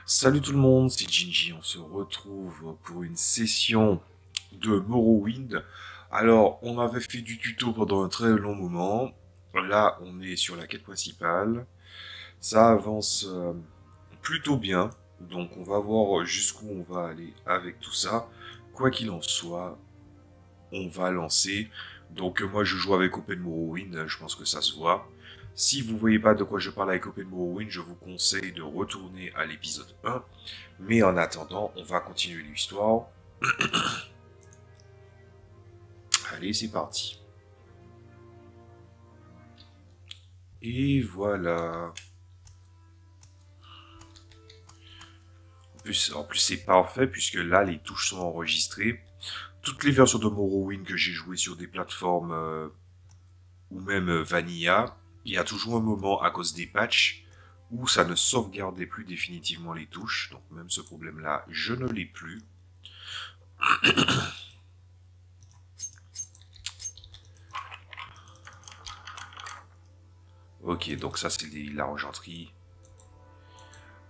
Salut tout le monde, c'est Ginji, on se retrouve pour une session de Morrowind. Alors, on avait fait du tuto pendant un très long moment. Là, on est sur la quête principale. Ça avance plutôt bien. Donc, on va voir jusqu'où on va aller avec tout ça. Quoi qu'il en soit, on va lancer. Donc moi je joue avec Open Morrowind, je pense que ça se voit. Si vous voyez pas de quoi je parle avec Open Morrowind, je vous conseille de retourner à l'épisode 1. Mais en attendant, on va continuer l'histoire. Allez, c'est parti. Et voilà. En plus c'est parfait puisque là les touches sont enregistrées. Toutes les versions de Morrowind que j'ai jouées sur des plateformes ou même Vanilla, il y a toujours un moment à cause des patchs où ça ne sauvegardait plus définitivement les touches. Donc même ce problème-là, je ne l'ai plus. Ok, donc ça c'est l'argenterie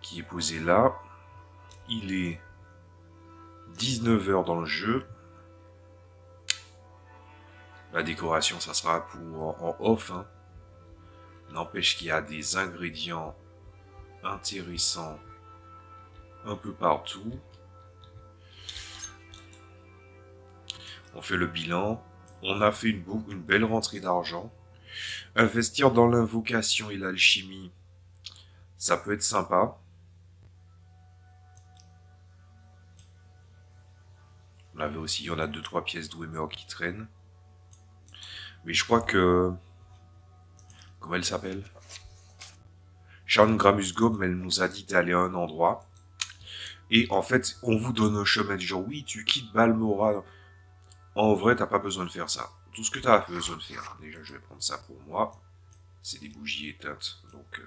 qui est posée là. Il est 19 h dans le jeu. La décoration, ça sera en off. Hein. N'empêche qu'il y a des ingrédients intéressants un peu partout. On fait le bilan. On a fait une belle rentrée d'argent. Investir dans l'invocation et l'alchimie, ça peut être sympa. On a 2-3 pièces Dwemer qui traînent. Mais je crois que... Comment elle s'appelle? Sharon Gramusgom, elle nous a dit d'aller à un endroit. Et en fait, on vous donne un chemin du genre, oui, tu quittes Balmora. En vrai, t'as pas besoin de faire ça. Tout ce que t'as besoin de faire. Déjà, je vais prendre ça pour moi. C'est des bougies éteintes. Donc,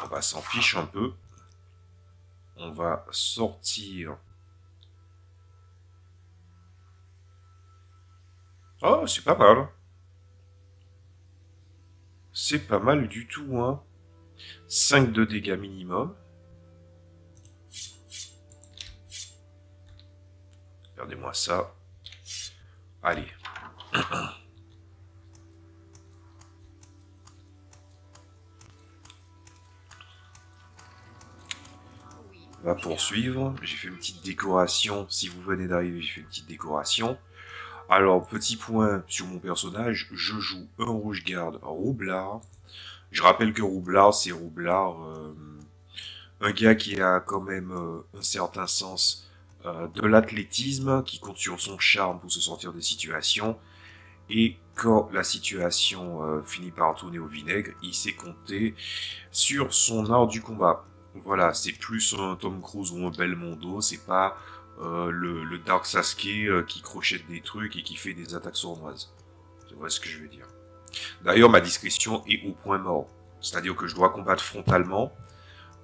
on va s'en fiche un peu. On va sortir. Oh, c'est pas mal. C'est pas mal du tout, hein. 5 de dégâts minimum. Regardez-moi ça. Allez. On va poursuivre. J'ai fait une petite décoration. Si vous venez d'arriver, j'ai fait une petite décoration. Alors, petit point sur mon personnage. Je joue un rouge-garde roublard. Je rappelle que roublard, c'est roublard... un gars qui a quand même un certain sens de l'athlétisme, qui compte sur son charme pour se sortir des situations. Et quand la situation finit par tourner au vinaigre, il sait compter sur son art du combat. Voilà, c'est plus un Tom Cruise ou un Belmondo, c'est pas le Dark Sasuke qui crochette des trucs et qui fait des attaques sournoises. Tu vois ce que je veux dire. D'ailleurs, ma discrétion est au point mort. C'est-à-dire que je dois combattre frontalement.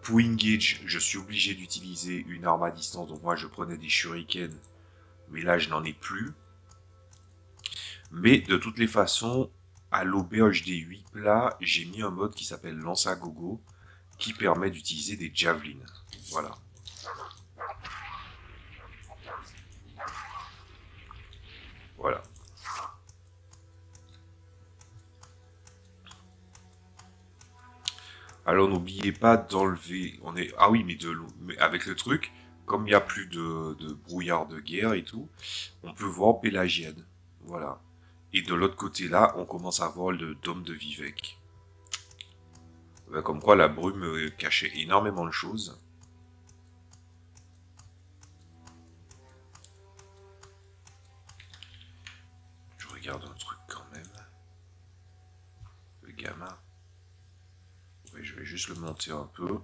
Pour engage, je suis obligé d'utiliser une arme à distance. Donc moi, je prenais des shurikens. Mais là, je n'en ai plus. Mais de toutes les façons, à l'auberge des 8 plats, j'ai mis un mode qui s'appelle lance à gogo, qui permet d'utiliser des javelins. Voilà. Voilà. Alors n'oubliez pas d'enlever... Ah oui, mais avec le truc, comme il n'y a plus de brouillard de guerre et tout, on peut voir Pélagienne. Voilà. Et de l'autre côté là, on commence à voir le dôme de Vivec. Comme quoi la brume cachait énormément de choses. Je regarde un truc quand même. Le gamin. Oui, je vais juste le monter un peu.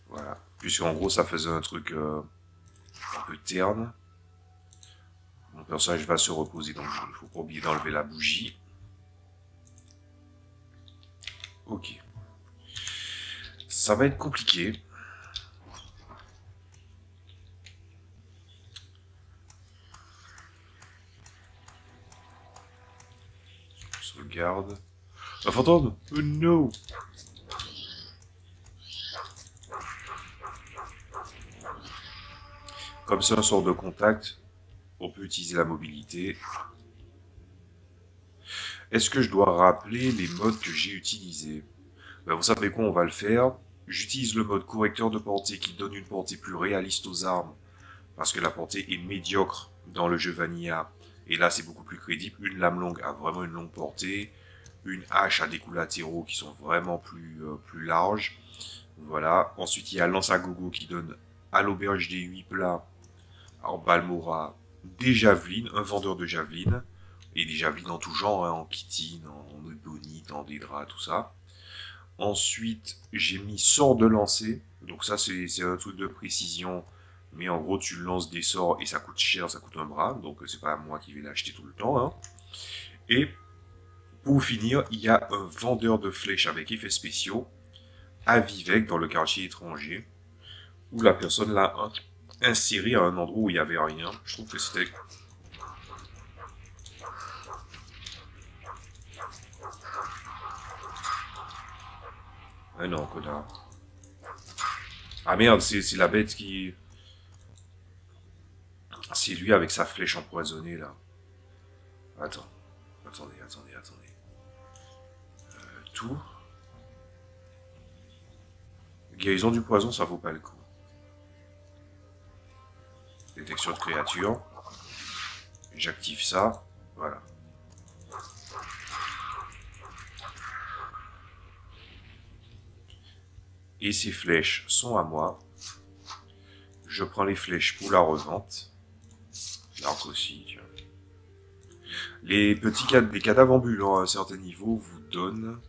Voilà. Puisqu'en gros ça faisait un truc un peu terne. Mon personnage va se reposer, donc il faut pas oublier d'enlever la bougie. Ok. Ça va être compliqué. Sauvegarde. Un fantôme? Oh no! Comme c'est un sort de contact, on peut utiliser la mobilité. Est-ce que je dois rappeler les modes que j'ai utilisés? Ben, vous savez quoi, on va le faire. J'utilise le mode correcteur de portée qui donne une portée plus réaliste aux armes. Parce que la portée est médiocre dans le jeu Vanilla. Et là, c'est beaucoup plus crédible. Une lame longue a vraiment une longue portée. Une hache a des coups latéraux qui sont vraiment plus larges. Voilà. Ensuite, il y a lance à gogo qui donne à l'auberge des 8 plats, en Balmora, des javelines, un vendeur de javelines. Et des javelines en tout genre, hein, en chitine, en ebonite, en dédra, tout ça. Ensuite, j'ai mis sort de lancer. Donc ça, c'est un truc de précision. Mais en gros, tu lances des sorts et ça coûte cher, ça coûte un bras. Donc c'est pas moi qui vais l'acheter tout le temps. Hein. Et pour finir, il y a un vendeur de flèches avec effets spéciaux à Vivec dans le quartier étranger. Où la personne l'a inséré à un endroit où il n'y avait rien. Je trouve que c'était... Ah non, connard. Ah merde, c'est la bête qui... C'est lui avec sa flèche empoisonnée, là. Attends. Attendez. Tout. Guérison du poison, ça vaut pas le coup. Détection de créature. J'active ça. Voilà. Et ces flèches sont à moi. Je prends les flèches pour la revente. L'arc aussi, tiens. Les cadavres ambulants à un certain niveau vous donnent...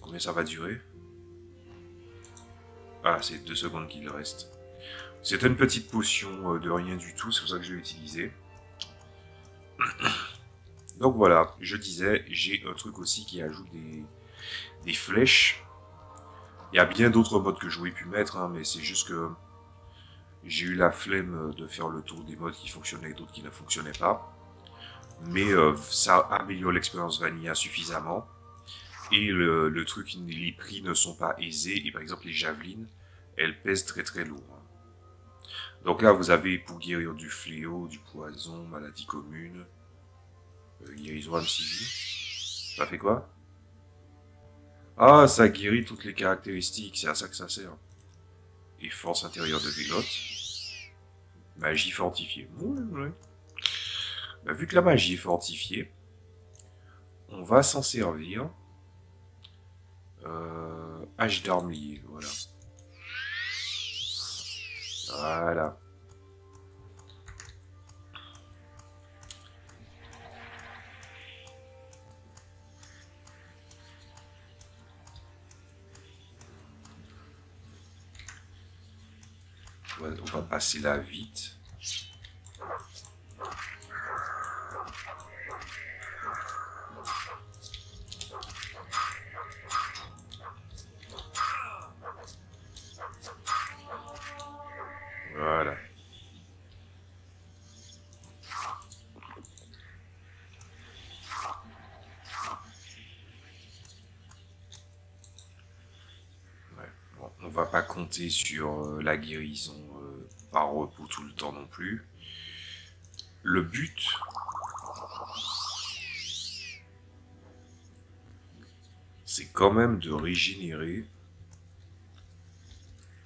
Combien ça va durer? Ah, c'est 2 secondes qu'il reste. C'est une petite potion de rien du tout, c'est pour ça que je l'ai utilisée. Donc voilà, je disais, j'ai un truc aussi qui ajoute des flèches. Il y a bien d'autres modes que j'aurais pu mettre, hein, mais c'est juste que j'ai eu la flemme de faire le tour des modes qui fonctionnaient et d'autres qui ne fonctionnaient pas. Mais ça améliore l'expérience Vanilla suffisamment. Et le truc, les prix ne sont pas aisés. Et par exemple, les javelines, elles pèsent très très lourd. Donc là, vous avez pour guérir du fléau, du poison, maladie commune, guérison âme civile. Ça fait quoi? Ah, ça guérit toutes les caractéristiques, c'est à ça que ça sert. Et force intérieure de Vélote. Magie fortifiée. Ouais. Bah, vu que la magie est fortifiée, on va s'en servir. Hache d'arme liée, voilà. Voilà. On va passer là vite. Voilà. Ouais. Bon, on va pas compter sur la guérison par repos tout le temps non plus. Le but, c'est quand même de régénérer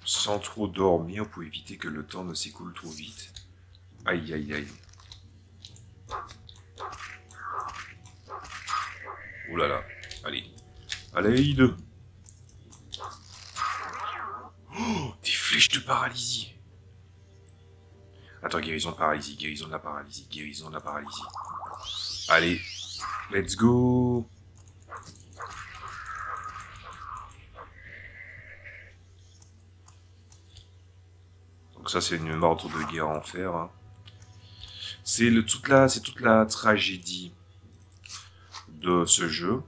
sans trop dormir pour éviter que le temps ne s'écoule trop vite. Aïe aïe aïe. Oh là là. Allez. Allez, deux. Oh, des flèches de paralysie. Attends, guérison de paralysie, guérison de la paralysie, guérison de la paralysie. Allez. Let's go. Donc ça, c'est une marteau de guerre en fer. Hein. C'est toute la tragédie de ce jeu.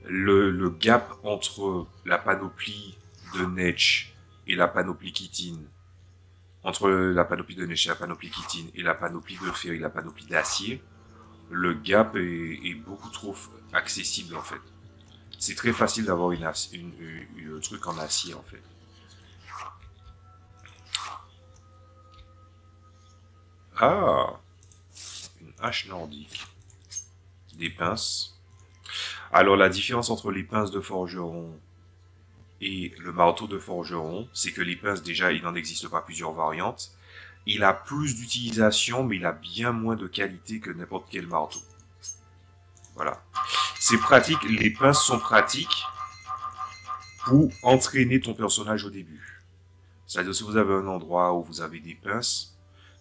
Le gap entre la panoplie de Netch et la panoplie Chitine, entre la panoplie de Netch et la panoplie Chitine et la panoplie de fer et la panoplie d'acier, le gap est beaucoup trop accessible en fait. C'est très facile d'avoir un truc en acier en fait. Ah, une hache nordique. Des pinces. Alors la différence entre les pinces de forgeron et le marteau de forgeron, c'est que les pinces, déjà, il n'en existe pas plusieurs variantes. Il a plus d'utilisation, mais il a bien moins de qualité que n'importe quel marteau. Voilà. C'est pratique, les pinces sont pratiques pour entraîner ton personnage au début. C'est-à-dire, si vous avez un endroit où vous avez des pinces,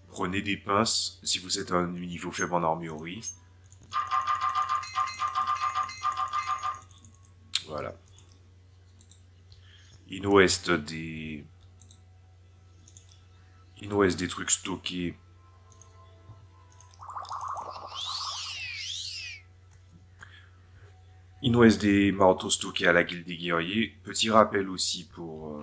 prenez des pinces, si vous êtes à un niveau faible en armurerie. Voilà. Il nous reste des trucs stockés. Il nous reste des marteaux stockés à la guilde des guerriers. Petit rappel aussi pour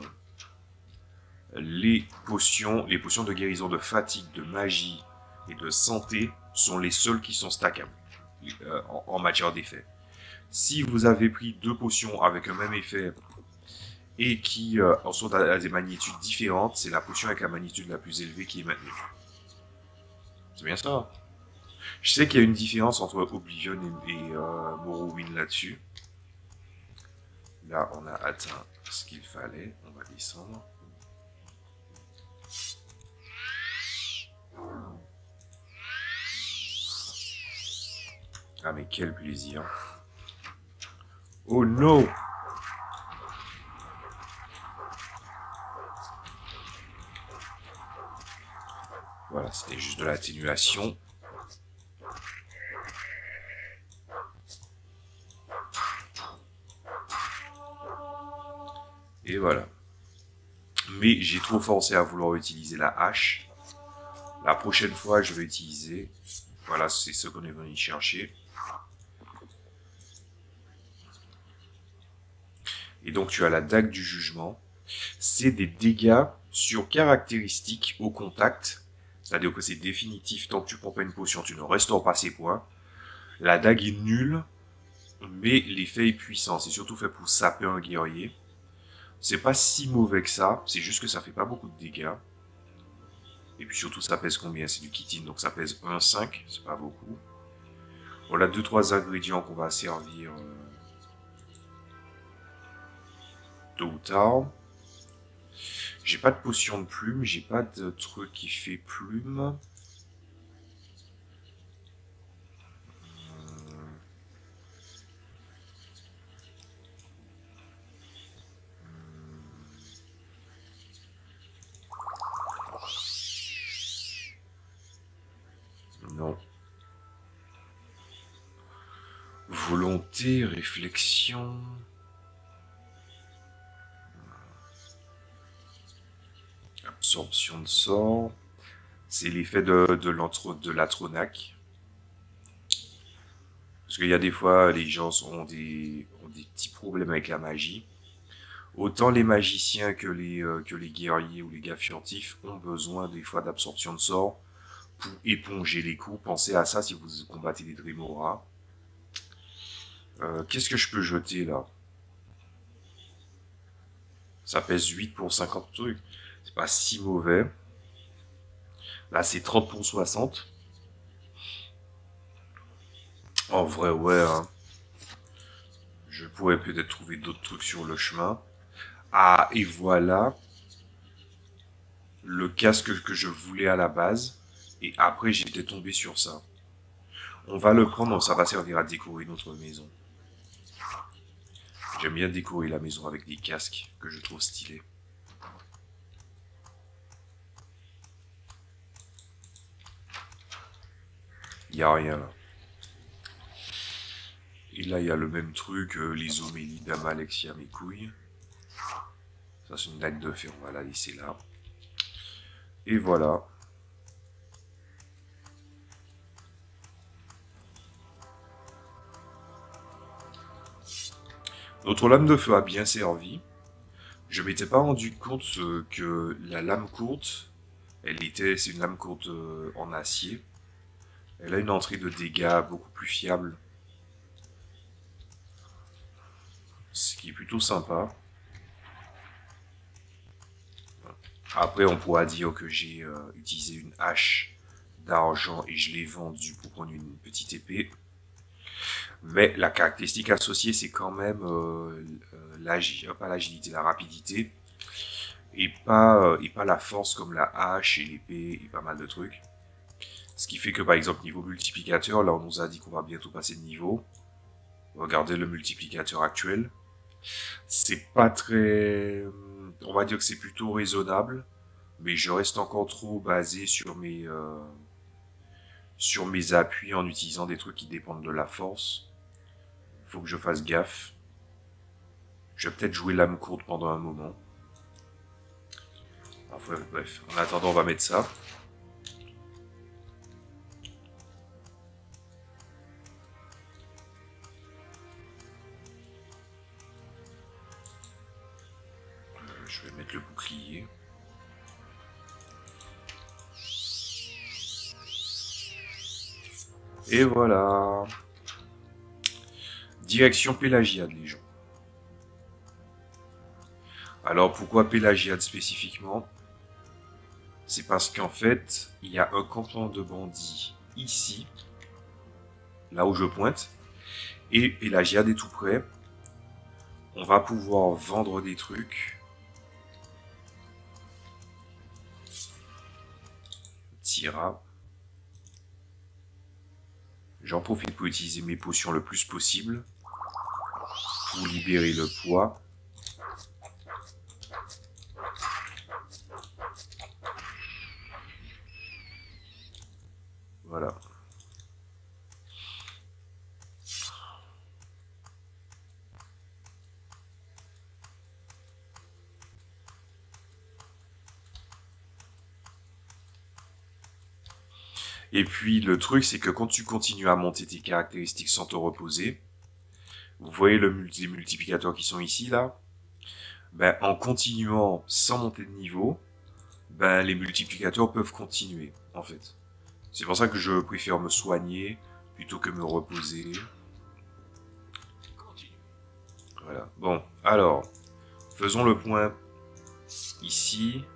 les potions de guérison, de fatigue, de magie et de santé sont les seules qui sont stackables en matière d'effet. Si vous avez pris 2 potions avec un même effet et qui en sont à des magnitudes différentes, c'est la potion avec la magnitude la plus élevée qui est maintenue. C'est bien ça. Je sais qu'il y a une différence entre Oblivion et Morrowind là-dessus. Là, on a atteint ce qu'il fallait. On va descendre. Ah, mais quel plaisir. Oh non! Voilà, c'était juste de l'atténuation. Et voilà. Mais j'ai trop forcé à vouloir utiliser la hache. La prochaine fois, je vais utiliser... Voilà, c'est ce qu'on est venu chercher. Et donc, tu as la dague du jugement. C'est des dégâts sur caractéristiques au contact. C'est-à-dire que c'est définitif. Tant que tu prends pas une potion, tu ne restaures pas ses points. La dague est nulle, mais l'effet est puissant. C'est surtout fait pour saper un guerrier. C'est pas si mauvais que ça. C'est juste que ça fait pas beaucoup de dégâts. Et puis surtout, ça pèse combien? C'est du chitine, donc ça pèse 1,5. C'est pas beaucoup. Voilà 2-3 ingrédients qu'on va servir tôt ou tard. J'ai pas de potion de plume, j'ai pas de truc qui fait plume. Non. Volonté, réflexion. Absorption de sort. C'est l'effet de l'Atronac. Parce qu'il y a des fois, les gens ont des petits problèmes avec la magie. Autant les magiciens que les guerriers ou les gars furtifs ont besoin des fois d'absorption de sort pour éponger les coups. Pensez à ça si vous combattez des Dremora. Qu'est-ce que je peux jeter là? Ça pèse 8 pour 50 trucs. C'est pas si mauvais. Là, c'est 30 pour 60. En vrai, ouais. Hein. Je pourrais peut-être trouver d'autres trucs sur le chemin. Ah, et voilà. Le casque que je voulais à la base. Et après, j'étais tombé sur ça. On va le prendre, ça va servir à décorer notre maison. J'aime bien décorer la maison avec des casques que je trouve stylés. Il n'y a rien là. Et là, il y a le même truc, les homélies d'Amalexia, mes couilles. Ça, c'est une dague de fer, on va la laisser là. Et voilà. Notre lame de feu a bien servi. Je m'étais pas rendu compte que la lame courte, c'est une lame courte en acier. Elle a une entrée de dégâts beaucoup plus fiable. Ce qui est plutôt sympa. Après, on pourra dire que j'ai utilisé une hache d'argent et je l'ai vendu pour prendre une petite épée. Mais la caractéristique associée, c'est quand même pas l'agilité, la rapidité. Et pas la force comme la hache et l'épée et pas mal de trucs. Ce qui fait que par exemple niveau multiplicateur, là on nous a dit qu'on va bientôt passer de niveau. Regardez le multiplicateur actuel. C'est pas très... On va dire que c'est plutôt raisonnable. Mais je reste encore trop basé sur mes appuis en utilisant des trucs qui dépendent de la force. Faut que je fasse gaffe. Je vais peut-être jouer lame courte pendant un moment. Enfin, bref, en attendant, on va mettre ça. Je vais mettre le bouclier. Et voilà. Direction Pélagiade, les gens. Alors, pourquoi Pélagiade spécifiquement? C'est parce qu'en fait, il y a un campement de bandits ici, là où je pointe, et Pélagiade est tout près. On va pouvoir vendre des trucs. Tira. J'en profite pour utiliser mes potions le plus possible. Pour libérer le poids. Voilà. Et puis le truc, c'est que quand tu continues à monter tes caractéristiques sans te reposer, vous voyez les multiplicateurs qui sont ici, là, ben, en continuant sans monter de niveau, ben, les multiplicateurs peuvent continuer, en fait. C'est pour ça que je préfère me soigner plutôt que me reposer. Voilà. Bon, alors, faisons le point ici.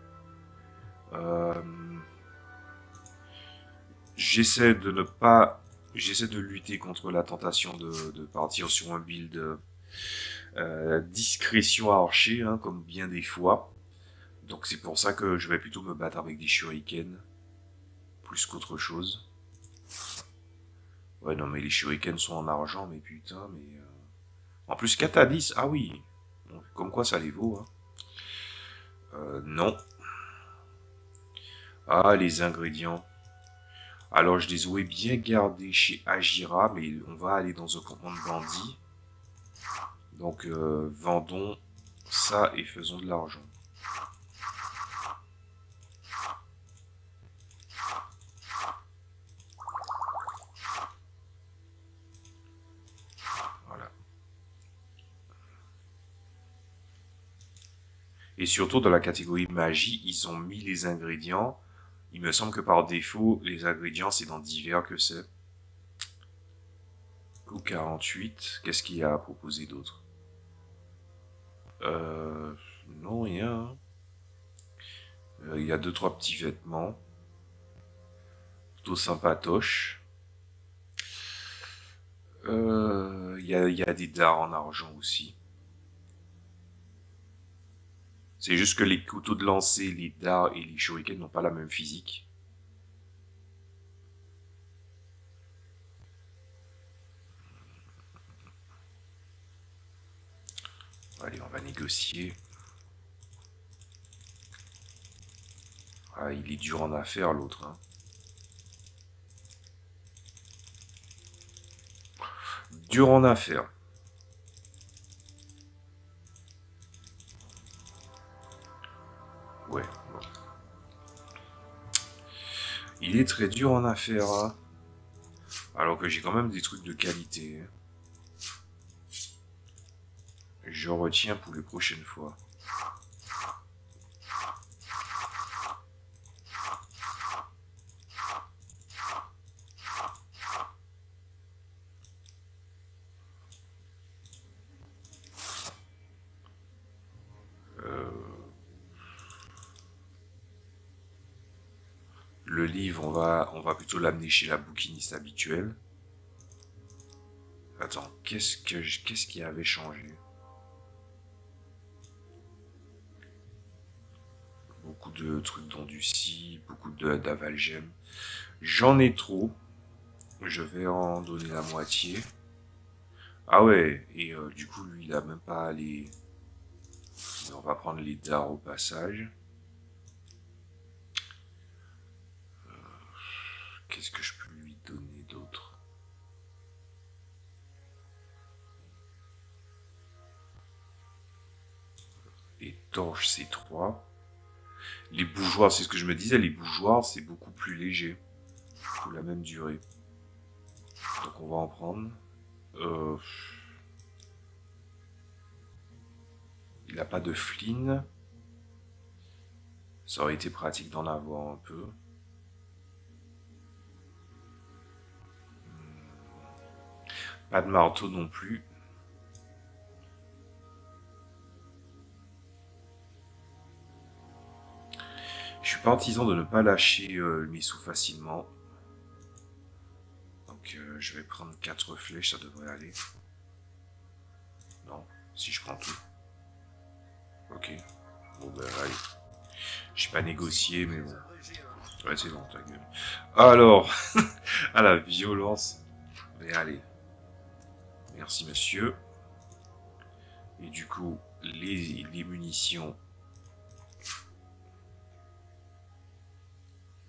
J'essaie de lutter contre la tentation de partir sur un build discrétion à archer, hein, comme bien des fois. Donc c'est pour ça que je vais plutôt me battre avec des shurikens, plus qu'autre chose. Ouais, non, mais les shurikens sont en argent, mais putain, mais... En plus, 4 à 10, ah oui. Donc, comme quoi ça les vaut, hein. Non. Ah, les ingrédients. Alors, je les aurais bien gardés chez Agira, mais on va aller dans un campement de bandits. Donc, vendons ça et faisons de l'argent. Voilà. Et surtout, dans la catégorie magie, ils ont mis les ingrédients. Il me semble que par défaut, les ingrédients, c'est dans divers que c'est. Coup 48. Qu'est-ce qu'il y a à proposer d'autre? Non, rien. Il y a 2-3 petits vêtements. Plutôt sympatoches. Il y a des dards en argent aussi. C'est juste que les couteaux de lancer, les dards et les shurikens n'ont pas la même physique. Allez, on va négocier. Ah, il est dur en affaires, l'autre, hein. Dur en affaires. Ouais, bon. Il est très dur en affaires, hein. Alors que j'ai quand même des trucs de qualité. Je retiens pour les prochaines fois. Le le livre, on va plutôt l'amener chez la bouquiniste habituelle. Attends, qu'est-ce qui avait changé? Beaucoup de trucs d'endurci, beaucoup d'avalgem. J'en ai trop. Je vais en donner la moitié. Ah ouais, et du coup, lui, il a même pas les... On va prendre les dards au passage. Qu'est-ce que je peux lui donner d'autre? Les torches, c'est 3. Les bougeoirs, c'est ce que je me disais, les bougeoirs, c'est beaucoup plus léger. Pour la même durée. Donc on va en prendre. Il n'a pas de flin. Ça aurait été pratique d'en avoir un peu. Pas de marteau non plus. Je suis partisan de ne pas lâcher mes sous facilement. Donc je vais prendre 4 flèches, ça devrait aller. Non, si je prends tout. Ok. Bon ben allez. J'ai pas négocié, mais bon. Ouais, c'est bon, ta gueule. Alors, à la violence. Mais allez. Merci, monsieur. Et du coup, les munitions.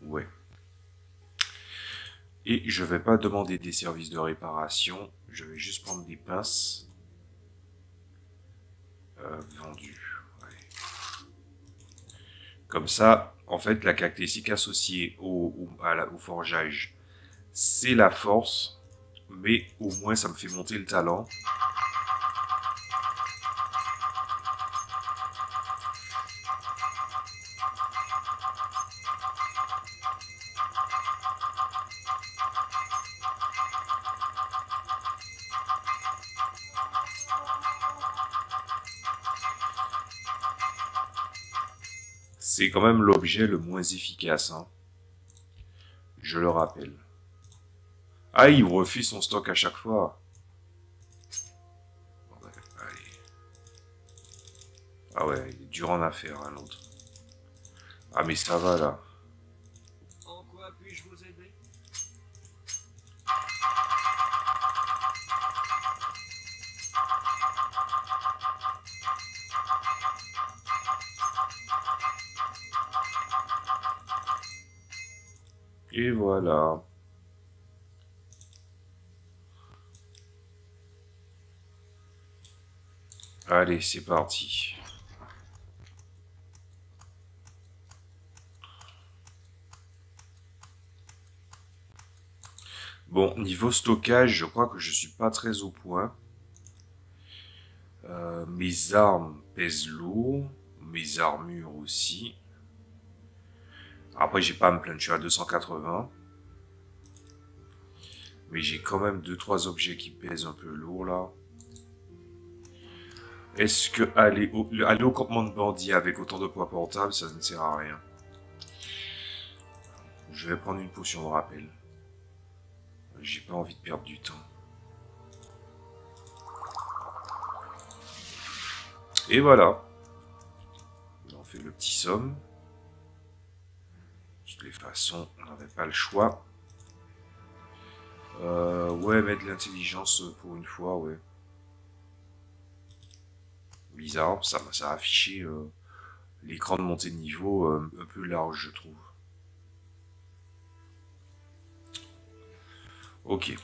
Ouais. Et je vais pas demander des services de réparation. Je vais juste prendre des pinces. Vendues. Ouais. Comme ça, en fait, la caractéristique associée au forgeage, c'est la force. Mais au moins, ça me fait monter le talent. C'est quand même l'objet le moins efficace, hein. Je le rappelle. Ah, il refait son stock à chaque fois. Ouais, allez. Ah ouais, il est dur en affaire, hein, l'autre. Ah, mais ça va, là. En quoi puis-je vous aider? Et voilà. Allez, c'est parti. Bon, niveau stockage, je crois que je suis pas très au point. Mes armes pèsent lourd. Mes armures aussi. Après, j'ai pas à me plaindre, je suis à 280. Mais j'ai quand même 2-3 objets qui pèsent un peu lourd, là. Est-ce que aller au campement de bandits avec autant de poids portable, ça ne sert à rien? Je vais prendre une potion de rappel. J'ai pas envie de perdre du temps. Et voilà. On fait le petit somme. De toutes les façons, on n'avait pas le choix. Ouais, mettre de l'intelligence pour une fois, ouais. Bizarre, ça a affiché l'écran de montée de niveau un peu large, je trouve. Ok.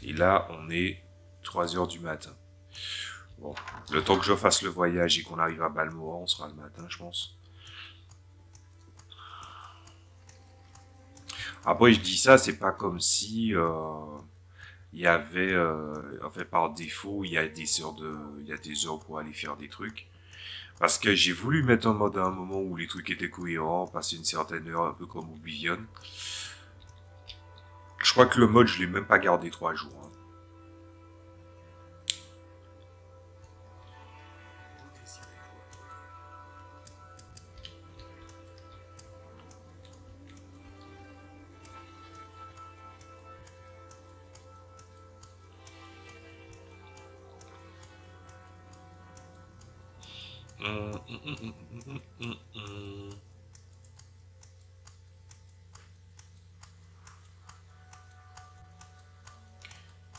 Et là, on est 3 heures du matin. Bon, le temps que je fasse le voyage et qu'on arrive à Balmora, on sera le matin, je pense. Après, je dis ça, c'est pas comme si il y avait, en fait, par défaut, il y a des heures pour aller faire des trucs. Parce que j'ai voulu mettre en mode à un moment où les trucs étaient cohérents, passer une certaine heure, un peu comme Oblivion. Je crois que le mode, je l'ai même pas gardé 3 jours. Hein.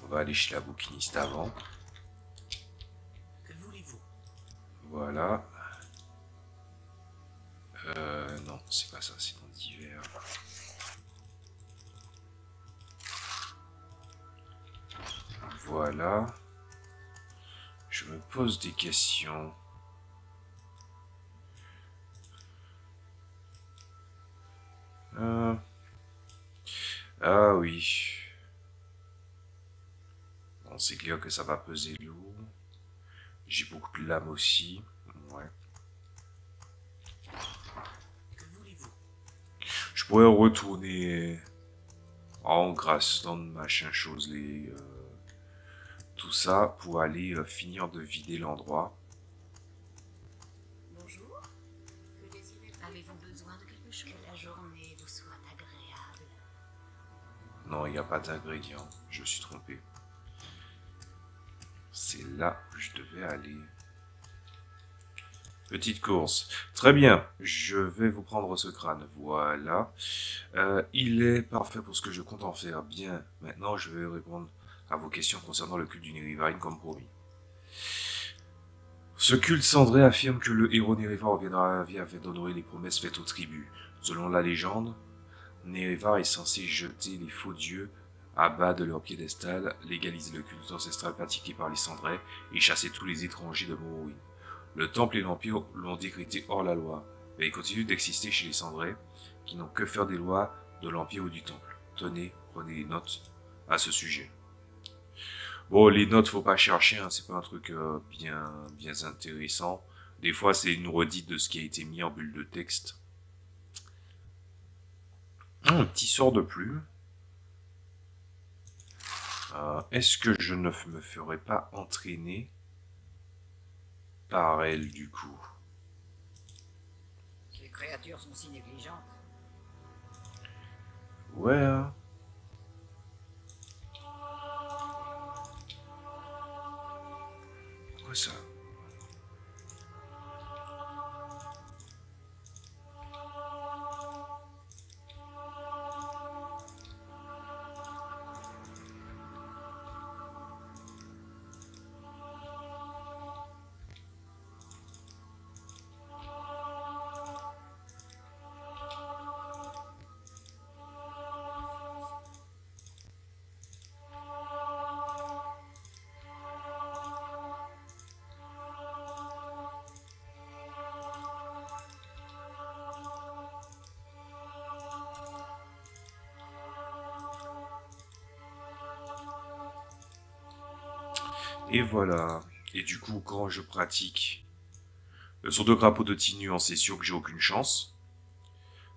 On va aller chez la bouquiniste avant. Que voulez-vous? Voilà. Non, c'est pas ça, c'est dans divers. Voilà. Je me pose des questions. Ah oui. Bon, c'est clair que ça va peser lourd. J'ai beaucoup de lames aussi. Ouais. Que voulez-vous? Je pourrais retourner en Grassland, machin chose, tout ça pour aller finir de vider l'endroit. Bonjour. Que désirez-vous? Avez-vous besoin de quelque chose? Que la journée vous soit agréable. Non, il n'y a pas d'ingrédients. Je me suis trompé. C'est là où je devais aller. Petite course. Très bien. Je vais vous prendre ce crâne. Voilà. Il est parfait pour ce que je compte en faire. Bien. Maintenant, je vais répondre à vos questions concernant le culte du Nérivarine comme promis. Ce culte cendré affirme que le héros Nérivar reviendra à la vie afin d'honorer les promesses faites aux tribus. Selon la légende, Nérivar est censé jeter les faux dieux à bas de leur piédestal, légaliser le culte ancestral pratiqué par les cendrés et chasser tous les étrangers de Morrowind. Le temple et l'empire l'ont décrété hors la loi, mais il continue d'exister chez les cendrés, qui n'ont que faire des lois de l'empire ou du temple. Tenez, prenez des notes à ce sujet. Bon, les notes, faut pas chercher, hein, c'est pas un truc bien intéressant. Des fois, c'est une redite de ce qui a été mis en bulle de texte. Un petit sort de plume. Est-ce que je ne me ferais pas entraîner par elle, du coup? Ces créatures sont si négligentes. Ouais, hein. Quoi ça? Et voilà. Et du coup, quand je pratique le saut de crapaud de Tinu, c'est sûr que j'ai aucune chance.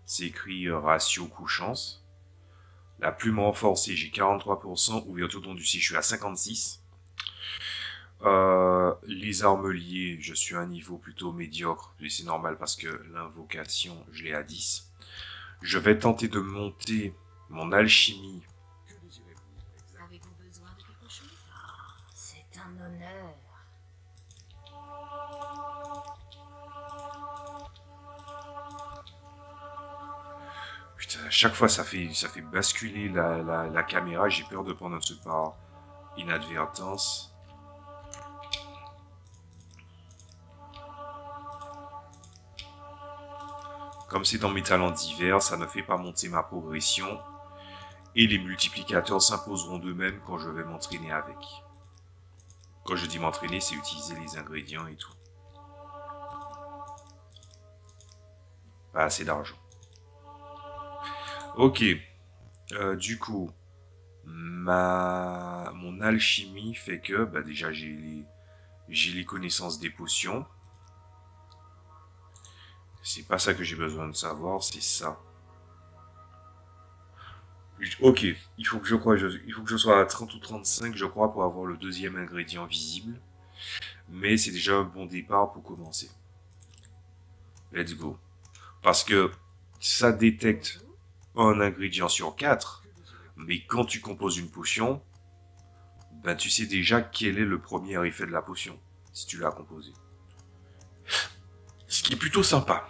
C'est écrit ratio coup-chance. La plume renforcée, j'ai 43%. Ouverture don du je suis à 56. Les armeliers, je suis à un niveau plutôt médiocre. Et c'est normal parce que l'invocation, je l'ai à 10. Je vais tenter de monter mon alchimie. Que désirez-vous? Avez-vous besoin de quelque chose? C'est un honneur. Putain, à chaque fois ça fait basculer la caméra, j'ai peur de prendre un truc par inadvertance. Comme c'est dans mes talents divers, ça ne fait pas monter ma progression. Et les multiplicateurs s'imposeront d'eux-mêmes quand je vais m'entraîner avec. Quand je dis m'entraîner, c'est utiliser les ingrédients et tout. Pas assez d'argent. Ok. Du coup, mon alchimie fait que, bah déjà j'ai les connaissances des potions. C'est pas ça que j'ai besoin de savoir, c'est ça. Ok, il faut que je sois à 30 ou 35, je crois, pour avoir le deuxième ingrédient visible. Mais c'est déjà un bon départ pour commencer. Let's go. Parce que ça détecte un ingrédient sur 4, mais quand tu composes une potion, ben tu sais déjà quel est le premier effet de la potion, si tu l'as composée. Ce qui est plutôt sympa.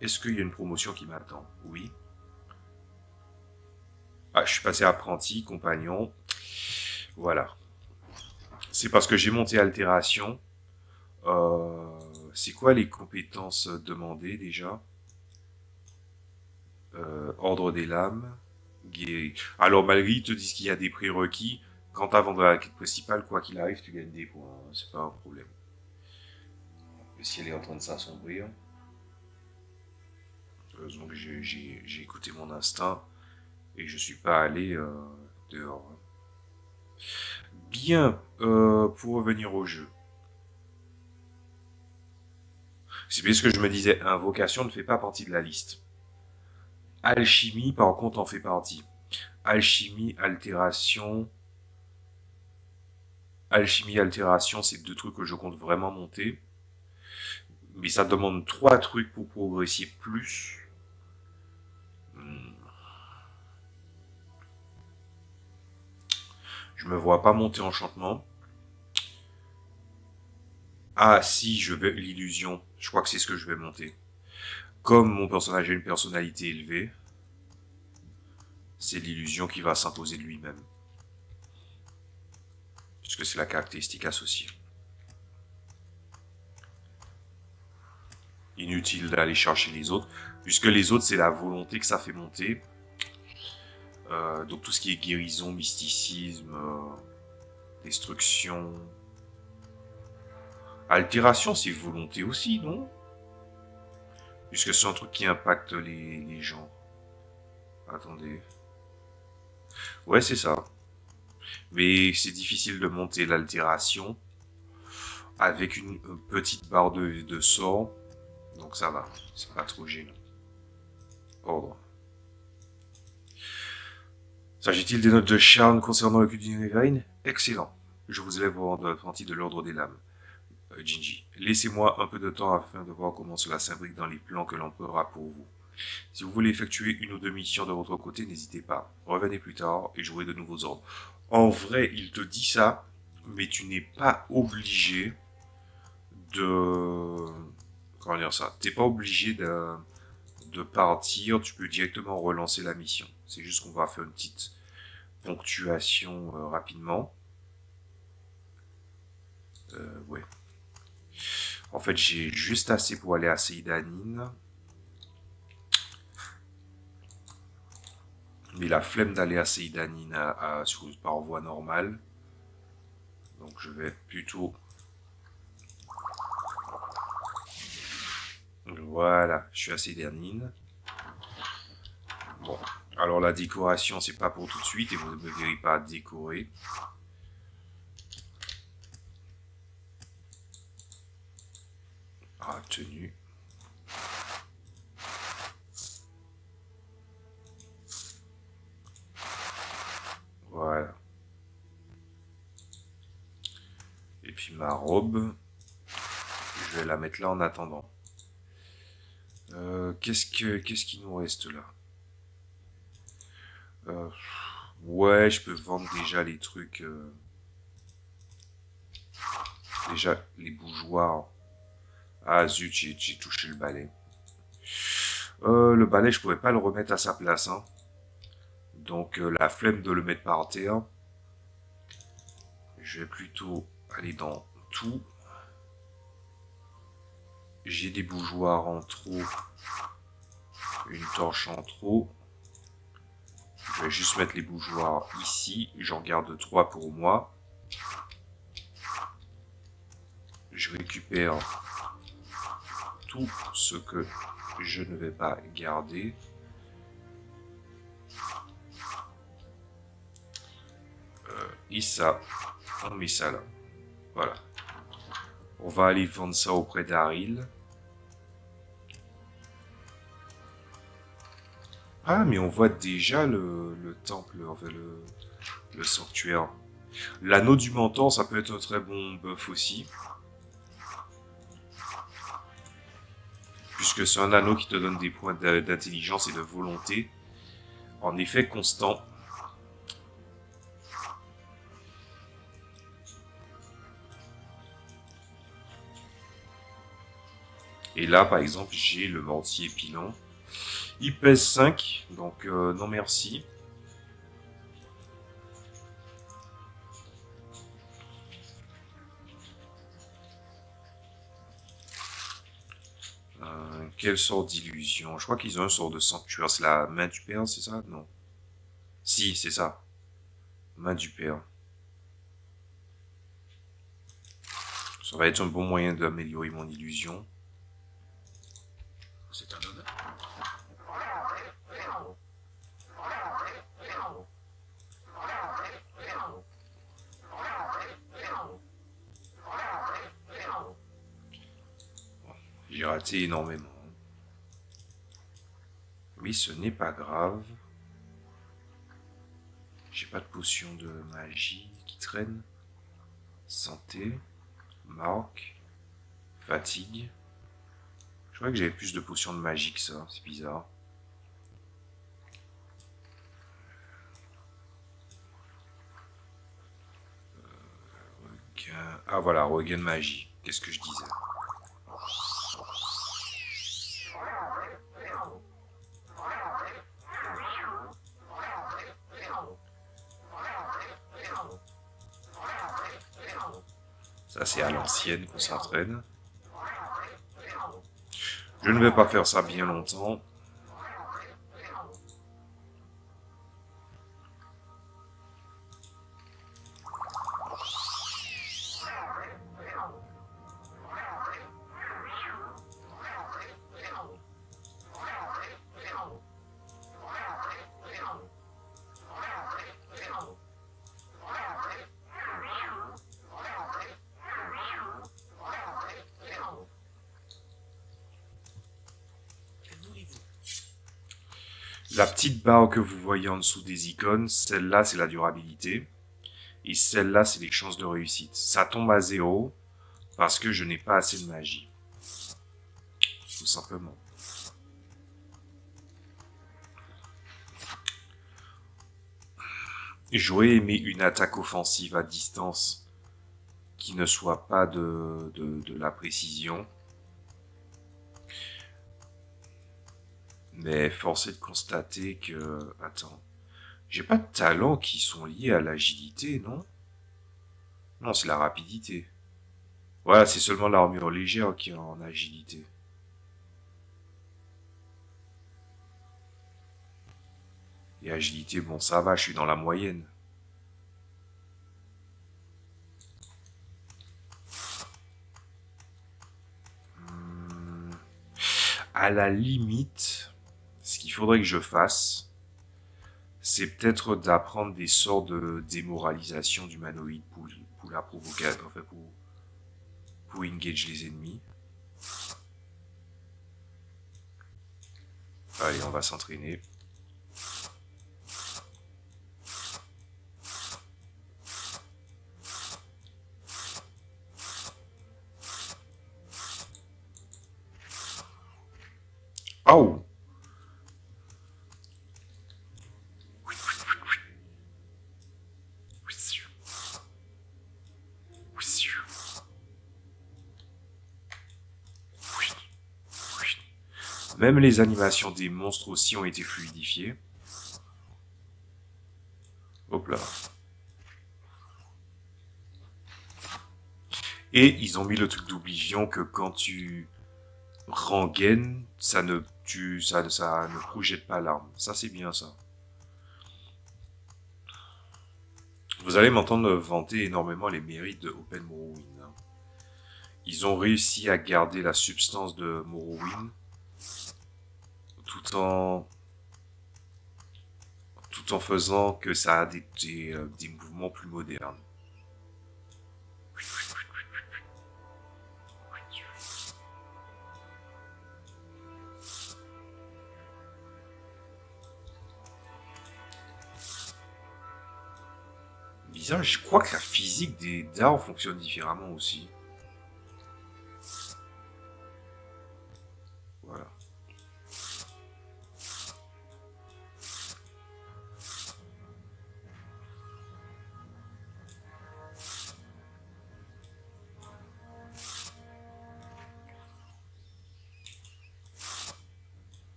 Est-ce qu'il y a une promotion qui m'attend? Oui. Ah, je suis passé apprenti, compagnon. Voilà. C'est parce que j'ai monté altération. C'est quoi les compétences demandées déjà? Ordre des lames. Guéri. Alors malgré ils te disent qu'il y a des prérequis, quand t'as vendu la quête principale, quoi qu'il arrive, tu gagnes des points. C'est pas un problème. Le ciel est en train de s'assombrir. Donc j'ai écouté mon instinct et je suis pas allé dehors. Bien, pour revenir au jeu. C'est bien ce que je me disais, invocation ne fait pas partie de la liste. Alchimie, par contre, en fait partie. Alchimie, altération. Alchimie, altération, c'est deux trucs que je compte vraiment monter. Mais ça demande 3 trucs pour progresser plus. Je me vois pas monter enchantement. Ah si, je vais l'illusion. Je crois que c'est ce que je vais monter. Comme mon personnage a une personnalité élevée, c'est l'illusion qui va s'imposer de lui-même. Puisque c'est la caractéristique associée. Inutile d'aller chercher les autres, puisque les autres c'est la volonté que ça fait monter. Donc tout ce qui est guérison, mysticisme, destruction, altération, c'est volonté aussi, non? Puisque c'est un truc qui impacte les gens. Attendez. Ouais, c'est ça. Mais c'est difficile de monter l'altération avec une petite barre de sort. Donc ça va, c'est pas trop gênant. Ordre. S'agit-il des notes de charme concernant le culte d'Inevain? Excellent. Je vous élève au rang d'apprenti de l'ordre des lames. Jinji, laissez-moi un peu de temps afin de voir comment cela s'imbrique dans les plans que l'empereur a pour vous. Si vous voulez effectuer une ou deux missions de votre côté, n'hésitez pas. Revenez plus tard et jouez de nouveaux ordres. En vrai, il te dit ça, mais tu n'es pas obligé de... Comment dire ça? T'es pas obligé de partir, tu peux directement relancer la mission. C'est juste qu'on va faire une petite ponctuation rapidement. Ouais. En fait, j'ai juste assez pour aller à Seidanine. Mais la flemme d'aller à Seidanine par voie normale. Donc je vais plutôt... Voilà, je suis à Seidanine. Bon, alors la décoration, c'est pas pour tout de suite et vous ne me verrez pas décorer. Ah, tenue. Voilà. Et puis ma robe, je vais la mettre là en attendant. Qu'est-ce qui nous reste là? Ouais, je peux vendre déjà les trucs. Déjà, les bougeoirs. Ah zut, j'ai touché le balai. Le balai, je pourrais pas le remettre à sa place. Hein. Donc, la flemme de le mettre par terre. Je vais plutôt aller dans tout. J'ai des bougeoirs en trop. Une torche en trop. Je vais juste mettre les bougeoirs ici. J'en garde 3 pour moi. Je récupère tout ce que je ne vais pas garder. Et ça, on met ça là. Voilà. On va aller vendre ça auprès d'Aril. Ah, mais on voit déjà le temple, enfin le sanctuaire. L'anneau du mentor, ça peut être un très bon buff aussi. Puisque c'est un anneau qui te donne des points d'intelligence et de volonté. En effet constant. Et là, par exemple, j'ai le mortier pilon. Il pèse 5, donc non merci. Quel sort d'illusion? Je crois qu'ils ont un sort de sanctuaire. C'est la main du père, c'est ça? Non. Si, c'est ça. Main du père. Ça va être un bon moyen d'améliorer mon illusion. C'est un honneur. J'ai raté énormément. Oui, ce n'est pas grave. J'ai pas de potion de magie qui traîne. Santé. Marque. Fatigue. Je croyais que j'avais plus de potions de magie que ça. C'est bizarre. Regain... Ah voilà, regain de magie. Qu'est-ce que je disais? Ça, c'est à l'ancienne qu'on s'entraîne. Je ne vais pas faire ça bien longtemps. La petite barre que vous voyez en dessous des icônes, celle-là, c'est la durabilité. Et celle-là, c'est les chances de réussite. Ça tombe à 0 parce que je n'ai pas assez de magie. Tout simplement. J'aurais aimé une attaque offensive à distance qui ne soit pas de la précision. Mais force est de constater que... Attends. J'ai pas de talents qui sont liés à l'agilité, non? Non, c'est la rapidité. Voilà, c'est seulement l'armure légère qui est en agilité. Et agilité, bon, ça va, je suis dans la moyenne. À la limite, ce qu'il faudrait que je fasse, c'est peut-être d'apprendre des sorts de démoralisation d'humanoïdes pour la provoquer, enfin pour engage les ennemis. Allez, on va s'entraîner. Oh! Même les animations des monstres aussi ont été fluidifiées. Hop là. Et ils ont mis le truc d'Oblivion que quand tu rengaines, ça ne projette pas l'arme. Ça, c'est bien, ça. Vous allez m'entendre vanter énormément les mérites de Open Morrowind. Ils ont réussi à garder la substance de Morrowind tout en faisant que ça a des mouvements plus modernes. Bizarre, je crois que la physique des dards fonctionne différemment aussi. Voilà.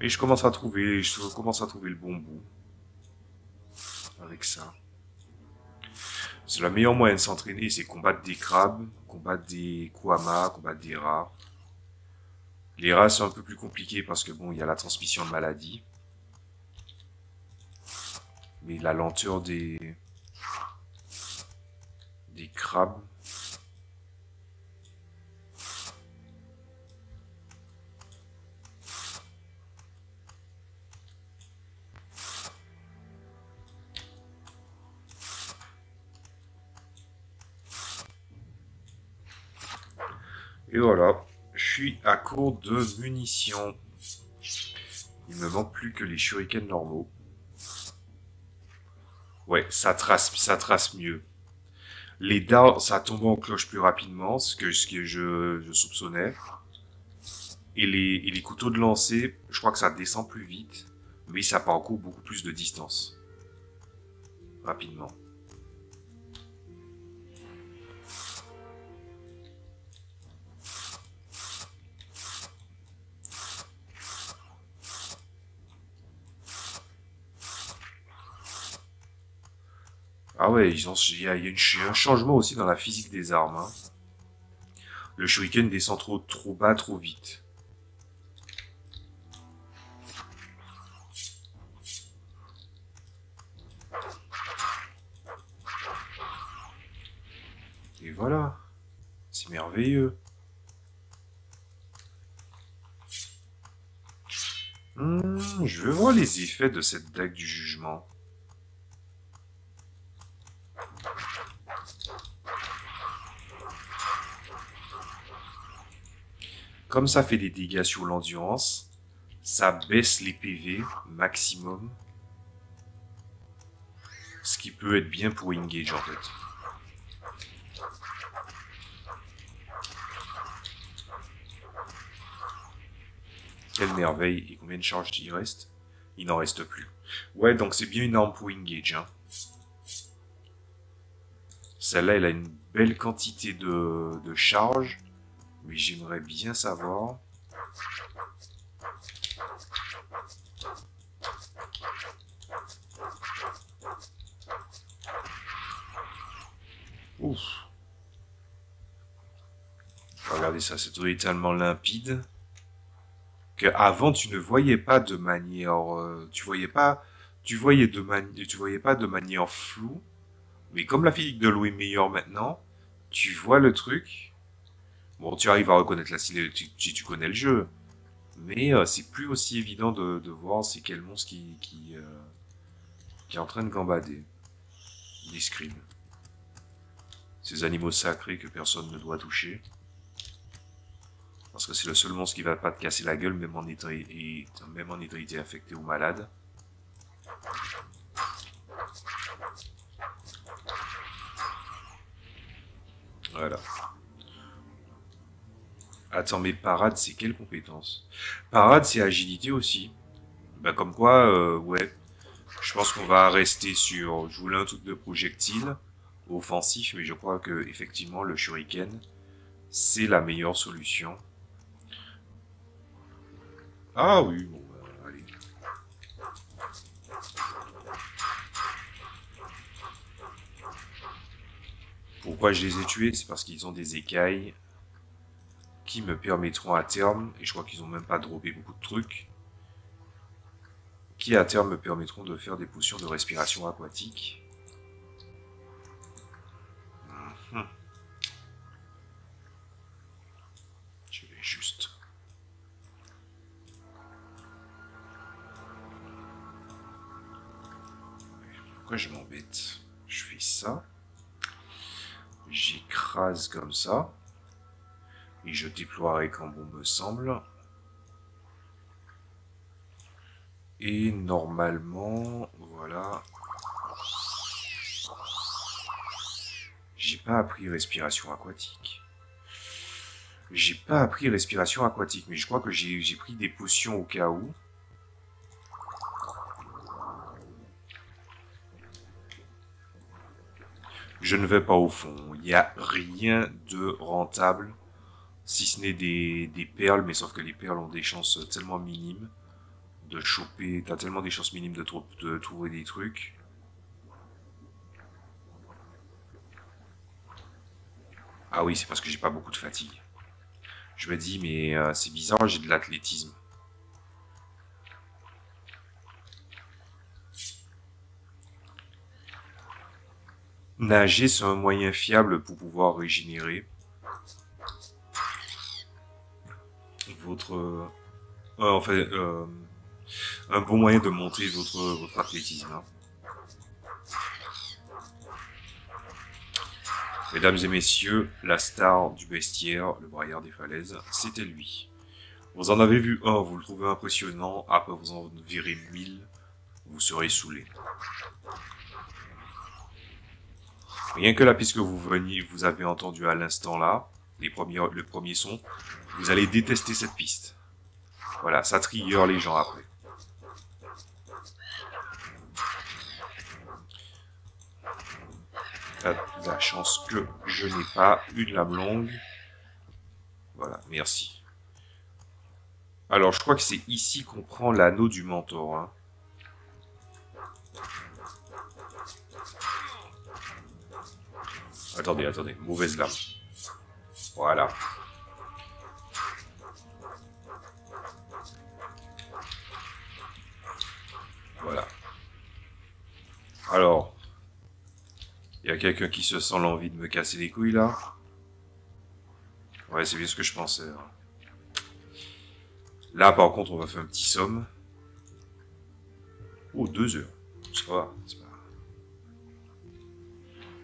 Et je commence à trouver le bon bout avec ça. C'est le meilleur moyen de s'entraîner, c'est combattre des crabes, combattre des kuamas, combattre des rats. Les rats sont un peu plus compliqués parce que bon, il y a la transmission de maladies. Mais la lenteur des crabes. Et voilà, je suis à court de munitions. Il me manque plus que les shurikens normaux. Ouais, ça trace mieux. Les dards, ça tombe en cloche plus rapidement, ce que je soupçonnais. Et les couteaux de lancer, je crois que ça descend plus vite, mais ça parcourt beaucoup plus de distance. Rapidement. Ah ouais, il y a un changement aussi dans la physique des armes. Hein. Le shuriken descend trop bas, trop vite. Et voilà. C'est merveilleux. Je veux voir les effets de cette dague du jugement. Comme ça fait des dégâts sur l'endurance, ça baisse les PV maximum. Ce qui peut être bien pour engage en fait. Quelle merveille. Et combien de charges il reste? Il n'en reste plus. Ouais, donc c'est bien une arme pour engage. Hein. Celle-là, elle a une belle quantité de charge. Mais j'aimerais bien savoir... Ouf. Regardez ça, c'est totalement limpide. Que avant tu ne voyais pas de manière... tu voyais pas de manière floue. Mais comme la physique de l'eau est meilleure maintenant, tu vois le truc... Bon, tu arrives à reconnaître la silhouette si tu connais le jeu. Mais c'est plus aussi évident de voir c'est quel monstre qui est en train de gambader. Les scrims. Ces animaux sacrés que personne ne doit toucher. Parce que c'est le seul monstre qui va pas te casser la gueule, même en étant infecté ou malade. Voilà. Attends, mais parade, c'est quelle compétence? Parade, c'est agilité aussi. Bah, comme quoi, ouais. Je pense qu'on va rester sur... Je voulais un truc de projectile offensif, mais je crois que effectivement le shuriken, c'est la meilleure solution. Ah oui, bon, bah, allez. Pourquoi je les ai tués? C'est parce qu'ils ont des écailles qui me permettront à terme, et je crois qu'ils ont même pas droppé beaucoup de trucs, qui à terme me permettront de faire des potions de respiration aquatique. Je vais juste... Pourquoi je m'embête? Je fais ça. J'écrase comme ça. Et je déploierai quand bon me semble. Et normalement, voilà. J'ai pas appris respiration aquatique. J'ai pas appris respiration aquatique, mais je crois que j'ai pris des potions au cas où. Je ne vais pas au fond. Il n'y a rien de rentable. Si ce n'est des perles, mais sauf que les perles ont des chances tellement minimes de choper. T'as tellement des chances minimes de trouver des trucs. Ah oui, c'est parce que j'ai pas beaucoup de fatigue. Je me dis, mais c'est bizarre, j'ai de l'athlétisme. Nager, c'est un moyen fiable pour pouvoir régénérer votre... en fait, un bon moyen de montrer votre athlétisme. Hein. Mesdames et messieurs, la star du bestiaire, le braillard des falaises, c'était lui. Vous en avez vu un, vous le trouvez impressionnant, après vous en verrez 1000, vous serez saoulé. Rien que la piste que vous avez entendue à l'instant là, le premier son, vous allez détester cette piste. Voilà, ça trigger les gens après. T'as de la chance que je n'ai pas une lame longue. Voilà, merci. Alors, je crois que c'est ici qu'on prend l'anneau du mentor. Hein. Attendez, mauvaise lame. Voilà. Voilà. Alors, il y a quelqu'un qui se sent l'envie de me casser les couilles là. Ouais, c'est bien ce que je pensais. Hein. Là, par contre, on va faire un petit somme. Oh, 2 heures. Ça va, c'est pas...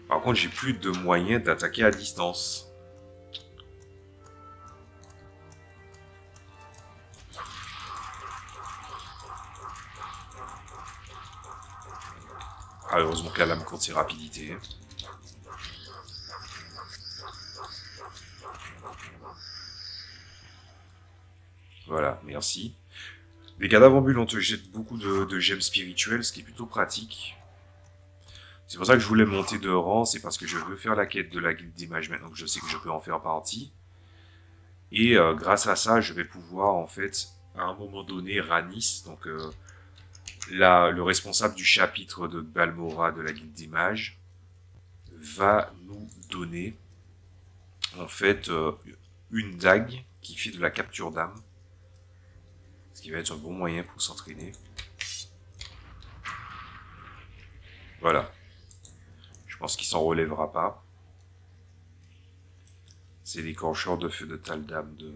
Par contre, j'ai plus de moyens d'attaquer à distance. Ah, heureusement que la lame compte ses rapidités. Voilà, merci. Les cadavres ambulants te jettent beaucoup de gemmes spirituelles, ce qui est plutôt pratique. C'est pour ça que je voulais monter de rang, c'est parce que je veux faire la quête de la guilde des mages maintenant que je sais que je peux en faire partie. Et grâce à ça, je vais pouvoir en fait, à un moment donné, Ranis, donc le responsable du chapitre de Balmora de la guilde des mages, va nous donner en fait une dague qui fait de la capture d'âme. Ce qui va être un bon moyen pour s'entraîner. Voilà. Je pense qu'il s'en relèvera pas. C'est l'écorcheur de feu de Taldam de...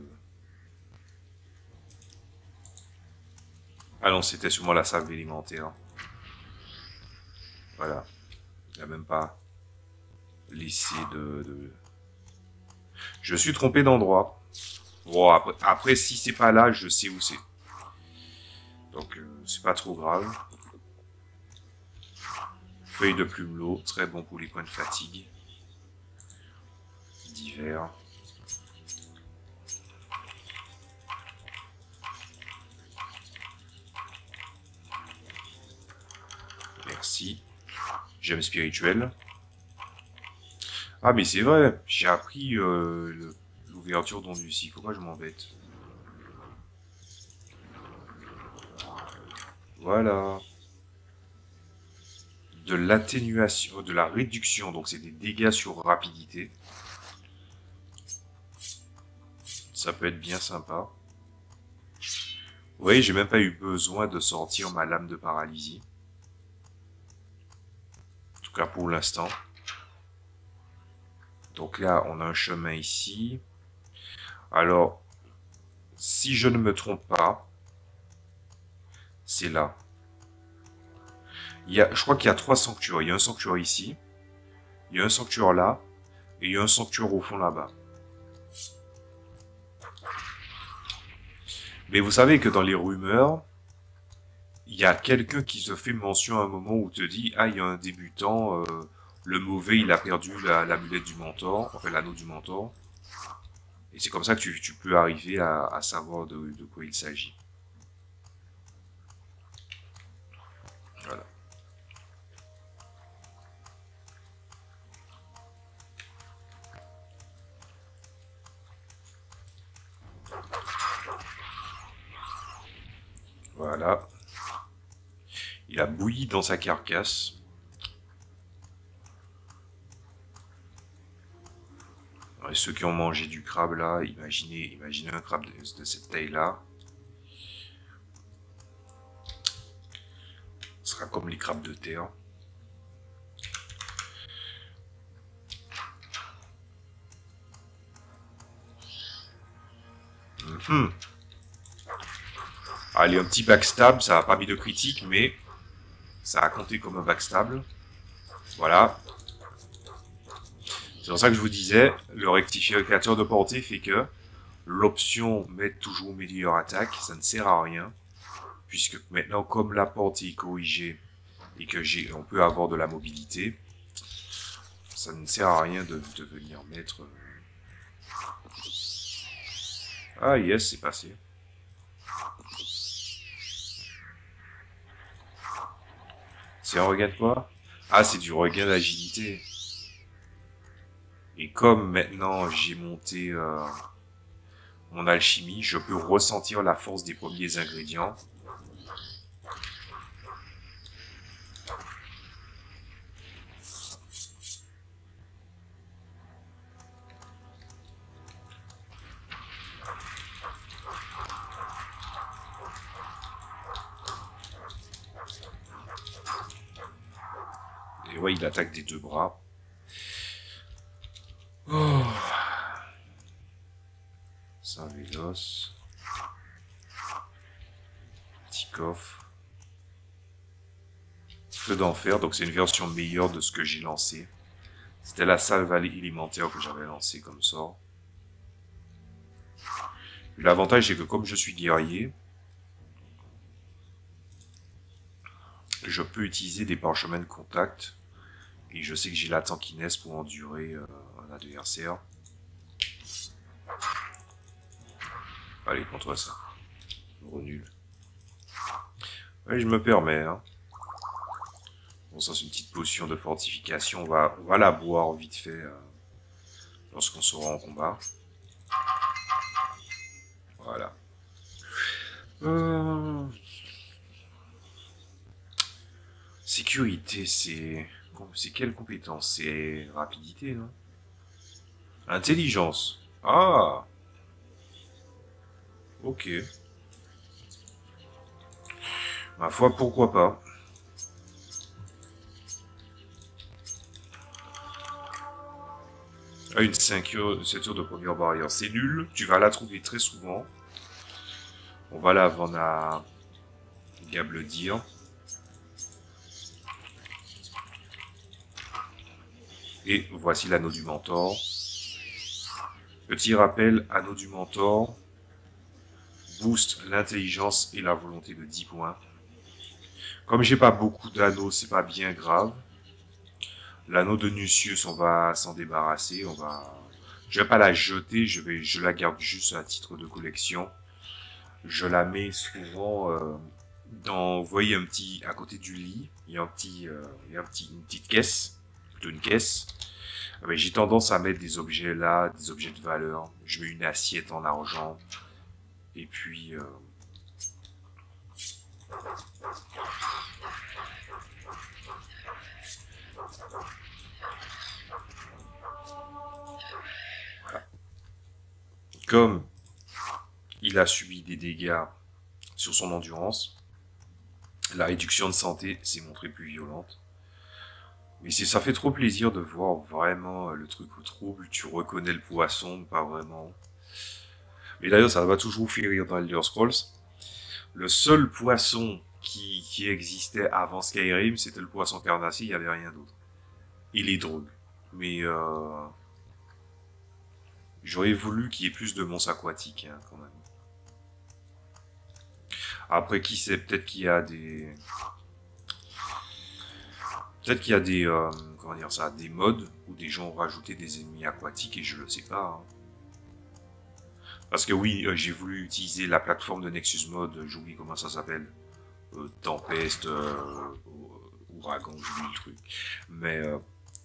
Ah non, c'était sûrement la salve élémentaire. Voilà. Il n'a même pas laissé de... Je suis trompé d'endroit. Bon, après, si c'est pas là, je sais où c'est. Donc, c'est pas trop grave. Feuille de plumelot, très bon pour les points de fatigue. Divers. Merci. Gemme spirituelle. Ah, mais c'est vrai, j'ai appris l'ouverture d'Onducie. Pourquoi je m'embête? Voilà. De l'atténuation, de la réduction, donc c'est des dégâts sur rapidité. Ça peut être bien sympa. Vous voyez, j'ai même pas eu besoin de sortir ma lame de paralysie. En tout cas pour l'instant. Donc là, on a un chemin ici. Alors, si je ne me trompe pas, c'est là. Je crois qu'il y a 3 sanctuaires. Il y a un sanctuaire ici, il y a un sanctuaire là, et il y a un sanctuaire au fond là-bas. Mais vous savez que dans les rumeurs, il y a quelqu'un qui se fait mention à un moment où te dit « Ah, il y a un débutant, le mauvais, il a perdu l'amulette du mentor, enfin l'anneau du mentor. » Et c'est comme ça que tu peux arriver à savoir de quoi il s'agit. Voilà. Voilà. Il a bouilli dans sa carcasse. Et ceux qui ont mangé du crabe là, imaginez un crabe de cette taille-là. Ce sera comme les crabes de terre. Allez, un petit backstab, ça n'a pas mis de critique, mais ça a compté comme un backstab. Voilà. C'est pour ça que je vous disais, le rectificateur de portée fait que l'option mettre toujours meilleure attaque, ça ne sert à rien. Puisque maintenant, comme la portée est corrigée et que on peut avoir de la mobilité, ça ne sert à rien de venir mettre... Ah yes, c'est passé. C'est un regain de quoi? Ah, c'est du regain d'agilité. Et comme maintenant j'ai monté mon alchimie, je peux ressentir la force des premiers ingrédients. Et ouais, il attaque des deux bras. Oh. Saint-Vélos. Petit coffre. Feu d'enfer, donc c'est une version meilleure de ce que j'ai lancé. C'était la salve élémentaire que j'avais lancé comme sort. L'avantage c'est que comme je suis guerrier, je peux utiliser des parchemins de contact. Et je sais que j'ai la tankiness pour endurer un adversaire. Allez, contre ça. Gros nul. Ouais, je me permets. Hein. Bon, ça c'est une petite potion de fortification. On va la boire vite fait lorsqu'on sera en combat. Voilà. Sécurité, c'est quelle compétence? C'est rapidité, non? Intelligence. Ah. Ok. Ma foi, pourquoi pas. Ah, une ceinture de première barrière. C'est nul. Tu vas la trouver très souvent. On va la vendre à Gable dire. Et voici l'anneau du mentor. Petit rappel, anneau du mentor booste l'intelligence et la volonté de 10 points. Comme j'ai pas beaucoup d'anneaux, c'est pas bien grave. L'anneau de Nucius, on va s'en débarrasser. Je vais pas la jeter, je la garde juste à titre de collection. Je la mets souvent vous voyez à côté du lit, il y a une petite caisse. Une caisse. Mais j'ai tendance à mettre des objets là, des objets de valeur. Je mets une assiette en argent. Et puis... Voilà. Comme il a subi des dégâts sur son endurance, la réduction de santé s'est montrée plus violente. Mais ça fait trop plaisir de voir vraiment le truc au trouble. Tu reconnais le poisson, pas vraiment. Mais d'ailleurs, ça va toujours faire rire dans Elder Scrolls. Le seul poisson qui existait avant Skyrim, c'était le poisson carnassier, il n'y avait rien d'autre. Et les drogues. Mais j'aurais voulu qu'il y ait plus de monstres aquatiques, hein, quand même. Après, qui sait, peut-être qu'il y a des... Peut-être qu'il y a des, comment dire ça, des mods où des gens ont rajouté des ennemis aquatiques et je le sais pas. Hein. Parce que oui, j'ai voulu utiliser la plateforme de Nexus Mod, j'oublie comment ça s'appelle. Tempeste, Ouragan, j'oublie le truc. Mais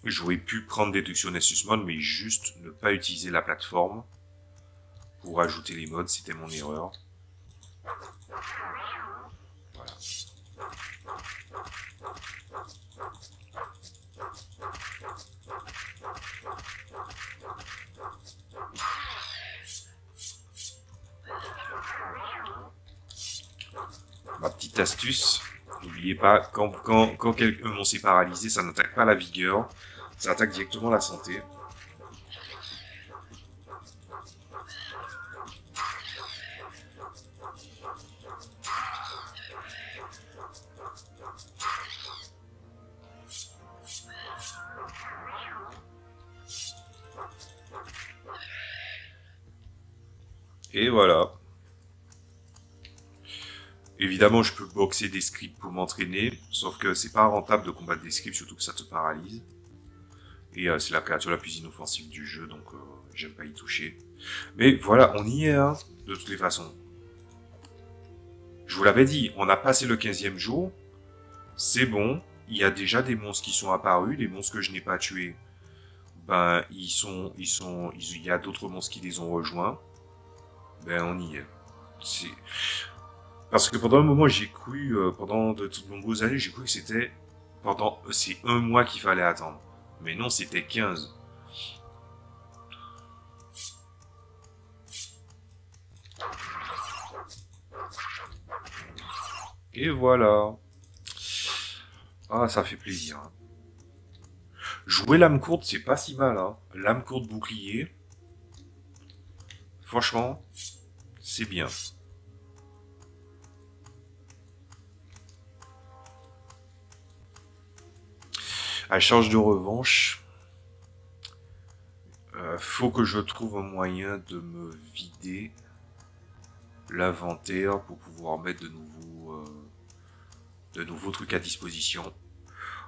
j'aurais pu prendre déduction Nexus Mod, mais juste ne pas utiliser la plateforme pour ajouter les mods, c'était mon erreur. astuce, n'oubliez pas, quand un monstre est paralysé, ça n'attaque pas la vigueur, ça attaque directement la santé. Et voilà. Évidemment, je peux boxer des scripts pour m'entraîner, sauf que c'est pas rentable de combattre des scripts, surtout que ça te paralyse. Et c'est la créature la plus inoffensive du jeu, donc j'aime pas y toucher. Mais voilà, on y est, hein, de toutes les façons. Je vous l'avais dit, on a passé le 15e jour, c'est bon, il y a déjà des monstres qui sont apparus, les monstres que je n'ai pas tués, ben, il y a d'autres monstres qui les ont rejoints. Ben, on y est. Parce que pendant un moment, j'ai cru, pendant de nombreuses années, j'ai cru que c'était c'est un mois qu'il fallait attendre. Mais non, c'était 15. Et voilà. Ah, ça fait plaisir. Hein. Jouer lame courte, c'est pas si mal. Hein. Lame courte bouclier. Franchement, c'est bien. À charge de revanche, faut que je trouve un moyen de me vider l'inventaire pour pouvoir mettre de nouveaux trucs à disposition.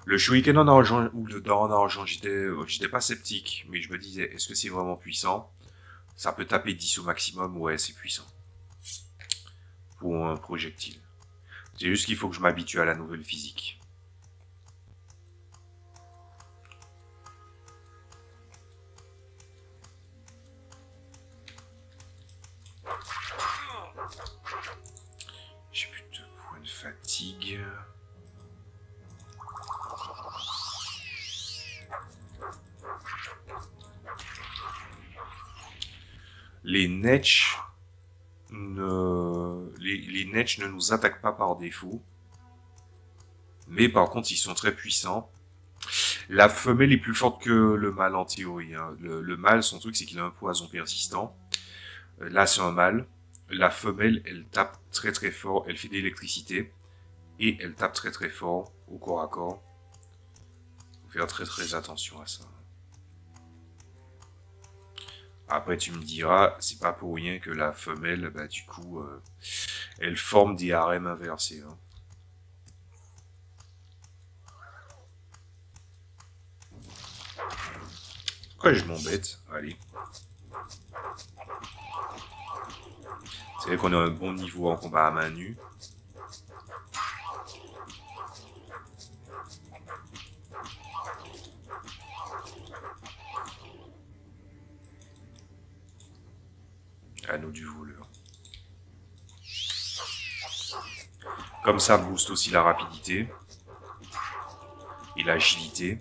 Le shuriken en argent ou le dent en argent, j'étais pas sceptique, mais je me disais, est-ce que c'est vraiment puissant? Ça peut taper 10 au maximum, ouais, c'est puissant. Pour un projectile. C'est juste qu'il faut que je m'habitue à la nouvelle physique. J'ai plus de points de fatigue. Les Netch ne nous attaquent pas par défaut. Mais par contre, ils sont très puissants. La femelle est plus forte que le mâle en théorie. Hein. Le mâle, son truc, c'est qu'il a un poison persistant. Là, c'est un mâle. La femelle, elle tape très très fort. Elle fait de l'électricité. Et elle tape très très fort au corps à corps. Faut faire très très attention à ça. Après, tu me diras, c'est pas pour rien que la femelle, bah, du coup, elle forme des harems inversés. Hein. Pourquoi je m'embête? Allez. C'est vrai qu'on a un bon niveau en combat à main nue. Anneau du voleur. Comme ça booste aussi la rapidité et l'agilité.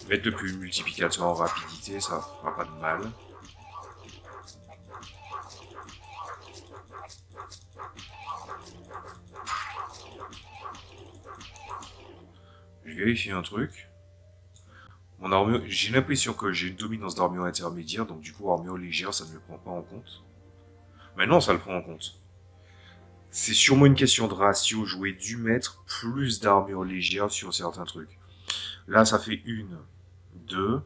Mettre le plus multiplicateur en rapidité, ça fera pas de mal. Je vérifie un truc. Mon armure, j'ai l'impression que j'ai une dominance d'armure intermédiaire, donc du coup armure légère, ça ne le prend pas en compte. Mais non, ça le prend en compte. C'est sûrement une question de ratio, jouer du mètre plus d'armure légère sur certains trucs. Là, ça fait 1, 2,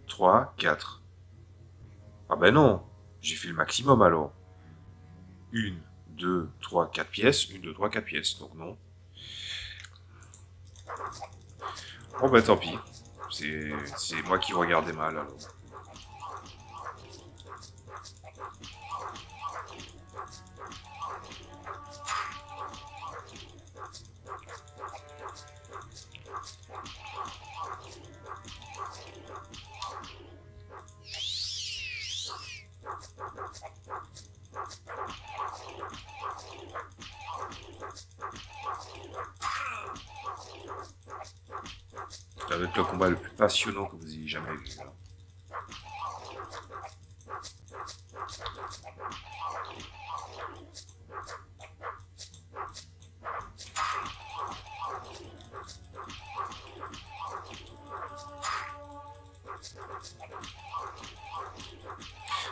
3, 4. Ah ben non, j'ai fait le maximum alors. 1, 2, 3, 4 pièces, 1, 2, 3, 4 pièces, donc non. Bon ben tant pis, c'est moi qui regardais mal alors. Ça va être le combat le plus passionnant que vous ayez jamais vu. Là.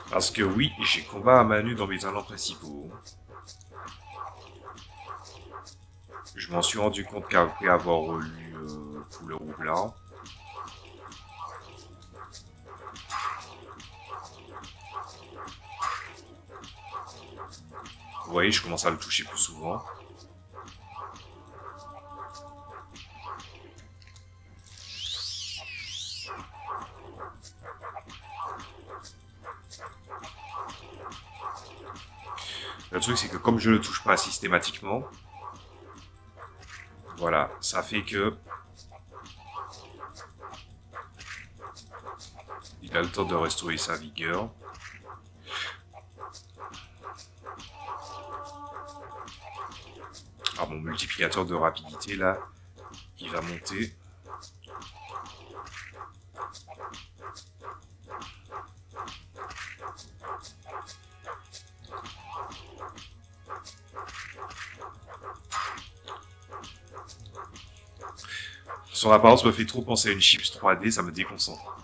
Parce que oui, j'ai combat à main nue dans mes talents principaux. Je m'en suis rendu compte qu'après avoir relu Poulet Roublard. Vous voyez, je commence à le toucher plus souvent. Le truc, c'est que comme je le touche pas systématiquement, voilà, ça fait que il a le temps de restaurer sa vigueur. Alors mon multiplicateur de rapidité là, il va monter. Son apparence me fait trop penser à une chips 3D, ça me déconcentre.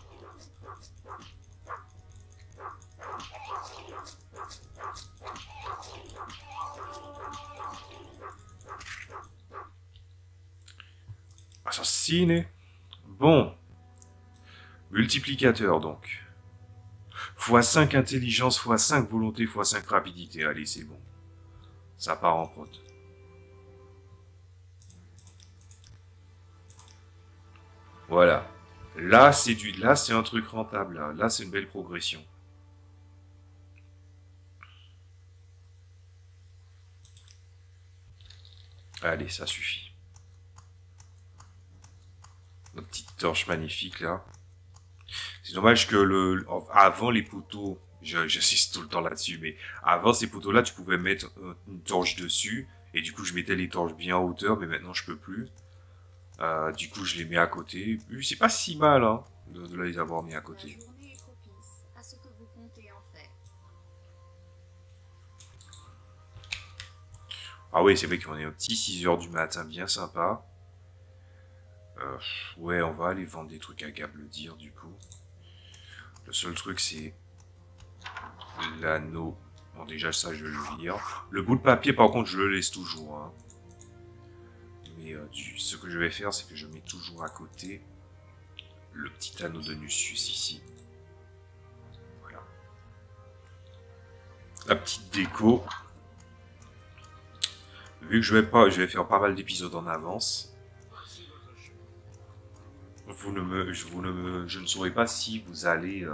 Assassiné. Bon. Multiplicateur donc. x5 intelligence, x5 volonté, x5 rapidité. Allez, c'est bon. Ça part en prod. Voilà. Là, c'est un truc rentable. Là, c'est une belle progression. Allez, ça suffit. Notre petite torche magnifique, là. C'est dommage que avant les poteaux, j'insiste tout le temps là-dessus, mais avant ces poteaux-là, tu pouvais mettre une torche dessus. Et du coup, je mettais les torches bien en hauteur, mais maintenant, je peux plus. Du coup, je les mets à côté. C'est pas si mal, hein, de les avoir mis à côté. Ah oui, c'est vrai qu'on est un petit 6 h du matin, bien sympa. Ouais, on va aller vendre des trucs à Gable dire, du coup. Le seul truc, c'est l'anneau. Bon, déjà, ça, je le vire. Le bout de papier, par contre, je le laisse toujours, hein. Mais ce que je vais faire, c'est que je mets toujours à côté le petit anneau de Nucius ici. Voilà. La petite déco. Vu que je vais faire pas mal d'épisodes en avance, je ne saurais pas si vous allez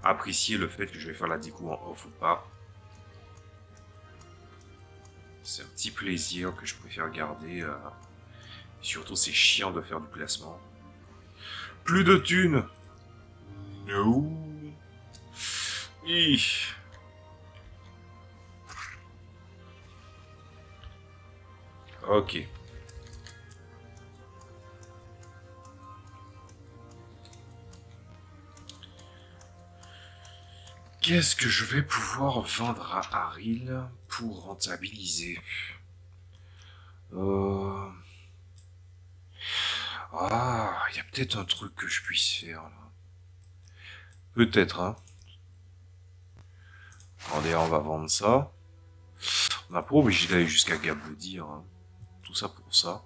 apprécier le fait que je vais faire la déco en off ou pas. C'est un petit plaisir que je préfère garder. Surtout, c'est chiant de faire du placement. Plus de thunes. No. Ok. Qu'est-ce que je vais pouvoir vendre à Haril pour rentabiliser? Ah, il y a peut-être un truc que je puisse faire là. Peut-être, hein. Attendez, on va vendre ça. On n'a pas obligé d'aller jusqu'à Gable dire, hein. Tout ça pour ça.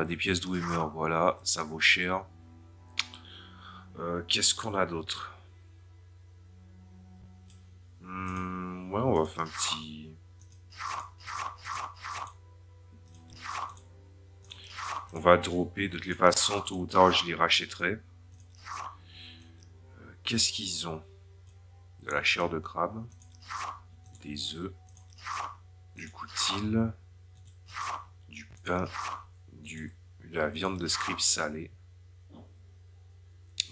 Des pièces d'Ouemer, voilà, ça vaut cher. Qu'est-ce qu'on a d'autre? Ouais, on va faire un petit... On va dropper, de toutes les façons, tôt ou tard, je les rachèterai. Qu'est-ce qu'ils ont? De la chair de crabe, des œufs, du coutil, du pain, de la viande de scribe salée.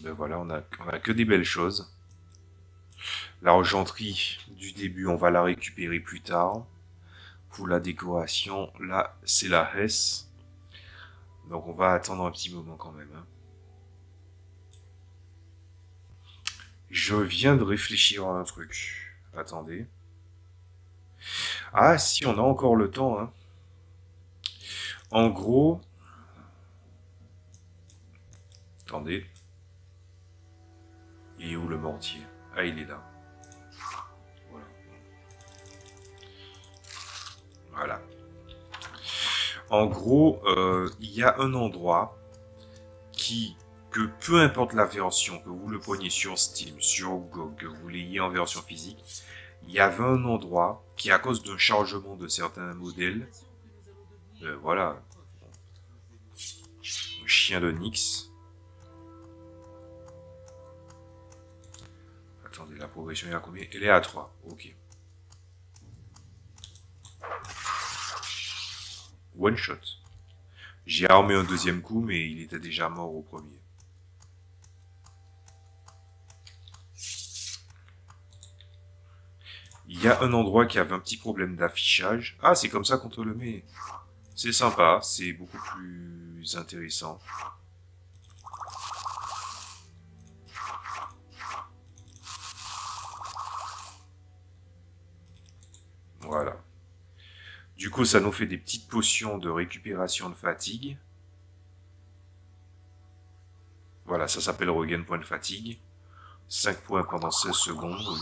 Ben voilà, on a que des belles choses. L'argenterie du début, on va la récupérer plus tard. Pour la décoration, là, c'est la Hesse. Donc on va attendre un petit moment quand même. Hein. Je viens de réfléchir à un truc. Attendez. Ah si, on a encore le temps. Hein. En gros... Attendez. Il est où le mortier? Ah, il est là. Voilà. Voilà. En gros, il y a un endroit que peu importe la version, que vous le preniez sur Steam, sur GOG, que vous l'ayez en version physique, il y avait un endroit qui, à cause d'un chargement de certains modèles, voilà, le chien de Nyx. Attendez, la progression est à combien? Elle est à 3, ok. One shot. J'ai armé un deuxième coup, mais il était déjà mort au premier. Il y a un endroit qui avait un petit problème d'affichage. Ah, c'est comme ça qu'on te le met. C'est sympa, c'est beaucoup plus intéressant. Voilà. Du coup, ça nous fait des petites potions de récupération de fatigue. Voilà, ça s'appelle regain point de fatigue. 5 points pendant 16 secondes.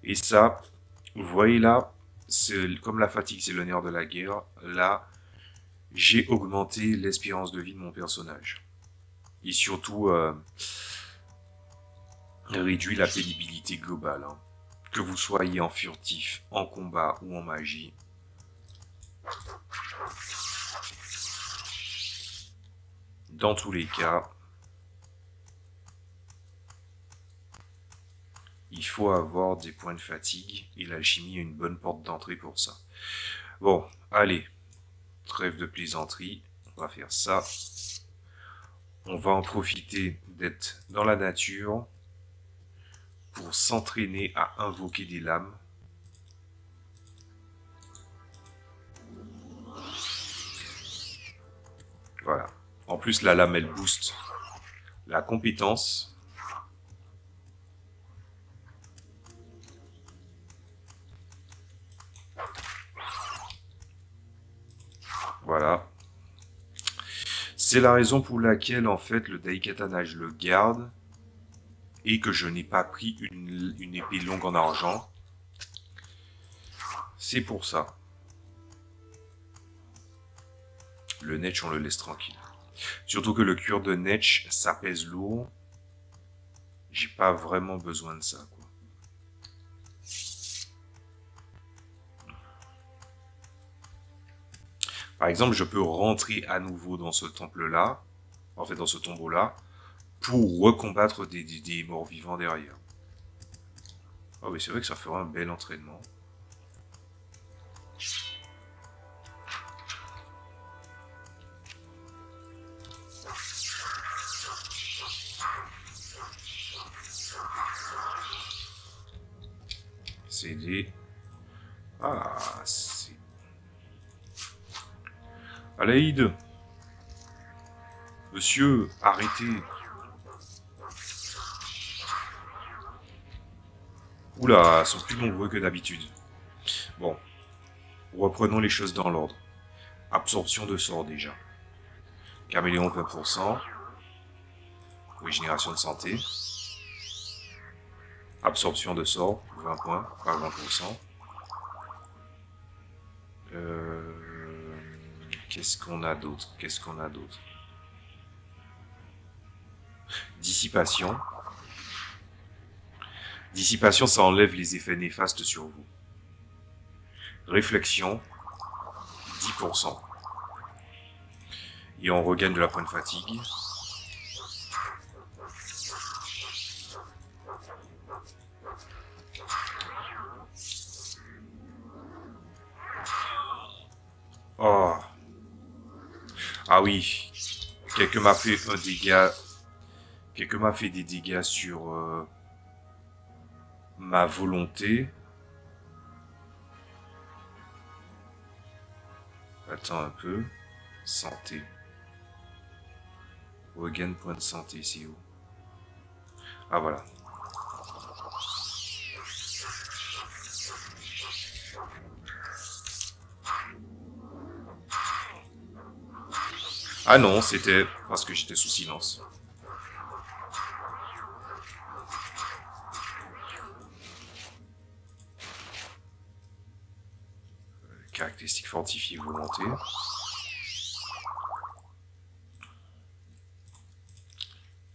Et ça, vous voyez là, comme la fatigue c'est le nerf de la guerre, là, j'ai augmenté l'espérance de vie de mon personnage. Et surtout, réduit la pénibilité globale. Hein. Que vous soyez en furtif, en combat ou en magie. Dans tous les cas, il faut avoir des points de fatigue et l'alchimie est une bonne porte d'entrée pour ça. Bon, allez, trêve de plaisanterie, on va faire ça. On va en profiter d'être dans la nature pour s'entraîner à invoquer des lames. Voilà. En plus, la lame, elle booste la compétence. Voilà. C'est la raison pour laquelle, en fait, le Daikatana, je le garde. Et que je n'ai pas pris une épée longue en argent. C'est pour ça. Le Netch, on le laisse tranquille. Surtout que le cuir de Netch, ça pèse lourd. J'ai pas vraiment besoin de ça, quoi. Par exemple, je peux rentrer à nouveau dans ce temple-là, en fait dans ce tombeau-là, pour recombattre des morts vivants derrière. Ah oui, c'est vrai que ça fera un bel entraînement. C'est des... Ah, c'est... Alaïd! Monsieur, arrêtez! Oula, ils sont plus nombreux que d'habitude. Bon, reprenons les choses dans l'ordre. Absorption de sort déjà. Caméléon 20%. Régénération de santé. Absorption de sort, 20 points, pas 20%. Qu'est-ce qu'on a d'autre? Dissipation. Dissipation, ça enlève les effets néfastes sur vous. Réflexion, 10%. Et on regagne de la pointe de fatigue. Oh. Ah oui. Quelqu'un m'a fait un dégât. Quelqu'un m'a fait des dégâts sur ma volonté. Attends un peu. Santé. Regain point de santé, c'est où? Ah voilà. Ah non, c'était parce que j'étais sous silence. Caractéristiques fortifiées volonté.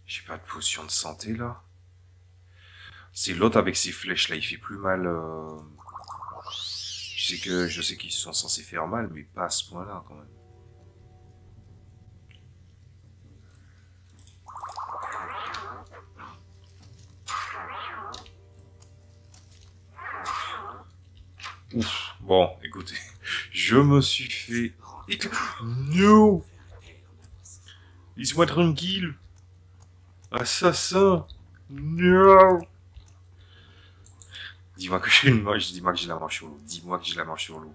J'ai pas de potion de santé là. C'est l'autre avec ses flèches là, il fait plus mal. Je sais qu'ils sont censés faire mal, mais pas à ce point-là quand même. Ouf. Bon, écoutez, je me suis fait... No. Laisse-moi tranquille. Assassin. No. Dis-moi que j'ai une moche, dis-moi que j'ai la marche sur l'eau. Dis-moi que j'ai la marche sur l'eau.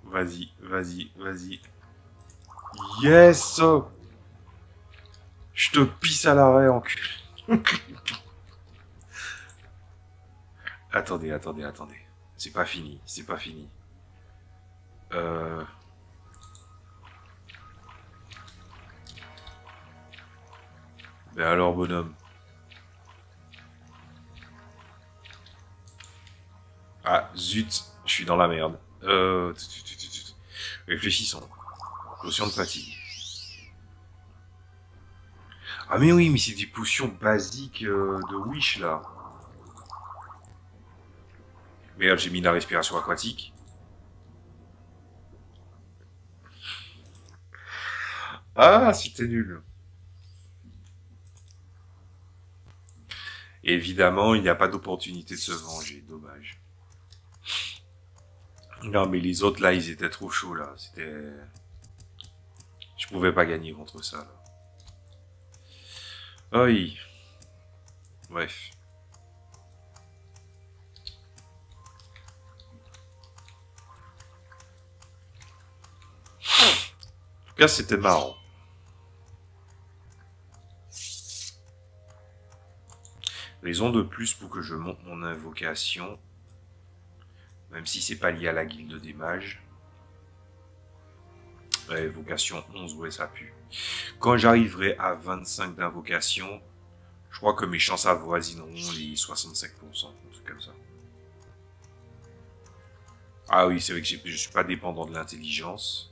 Vas-y, vas-y, vas-y. Yes. Je te pisse à l'arrêt, enculé. Attendez, attendez, attendez. C'est pas fini, c'est pas fini. Ben alors, bonhomme. Ah, zut, je suis dans la merde. Réfléchissons. Potion de fatigue. Ah mais oui, mais c'est des potions basiques de Wish, là. Merde, j'ai mis la respiration aquatique. Ah, c'était nul. Évidemment, il n'y a pas d'opportunité de se venger, dommage. Non, mais les autres, là, ils étaient trop chauds, là. C'était... Je pouvais pas gagner contre ça, là. Oui. Bref. En tout cas, c'était marrant. Raison de plus pour que je monte mon invocation. Même si c'est pas lié à la guilde des mages. Ouais, invocation 11, ouais, ça pue. Quand j'arriverai à 25 d'invocation, je crois que mes chances avoisineront les 65%, un truc comme ça. Ah oui, c'est vrai que je suis pas dépendant de l'intelligence.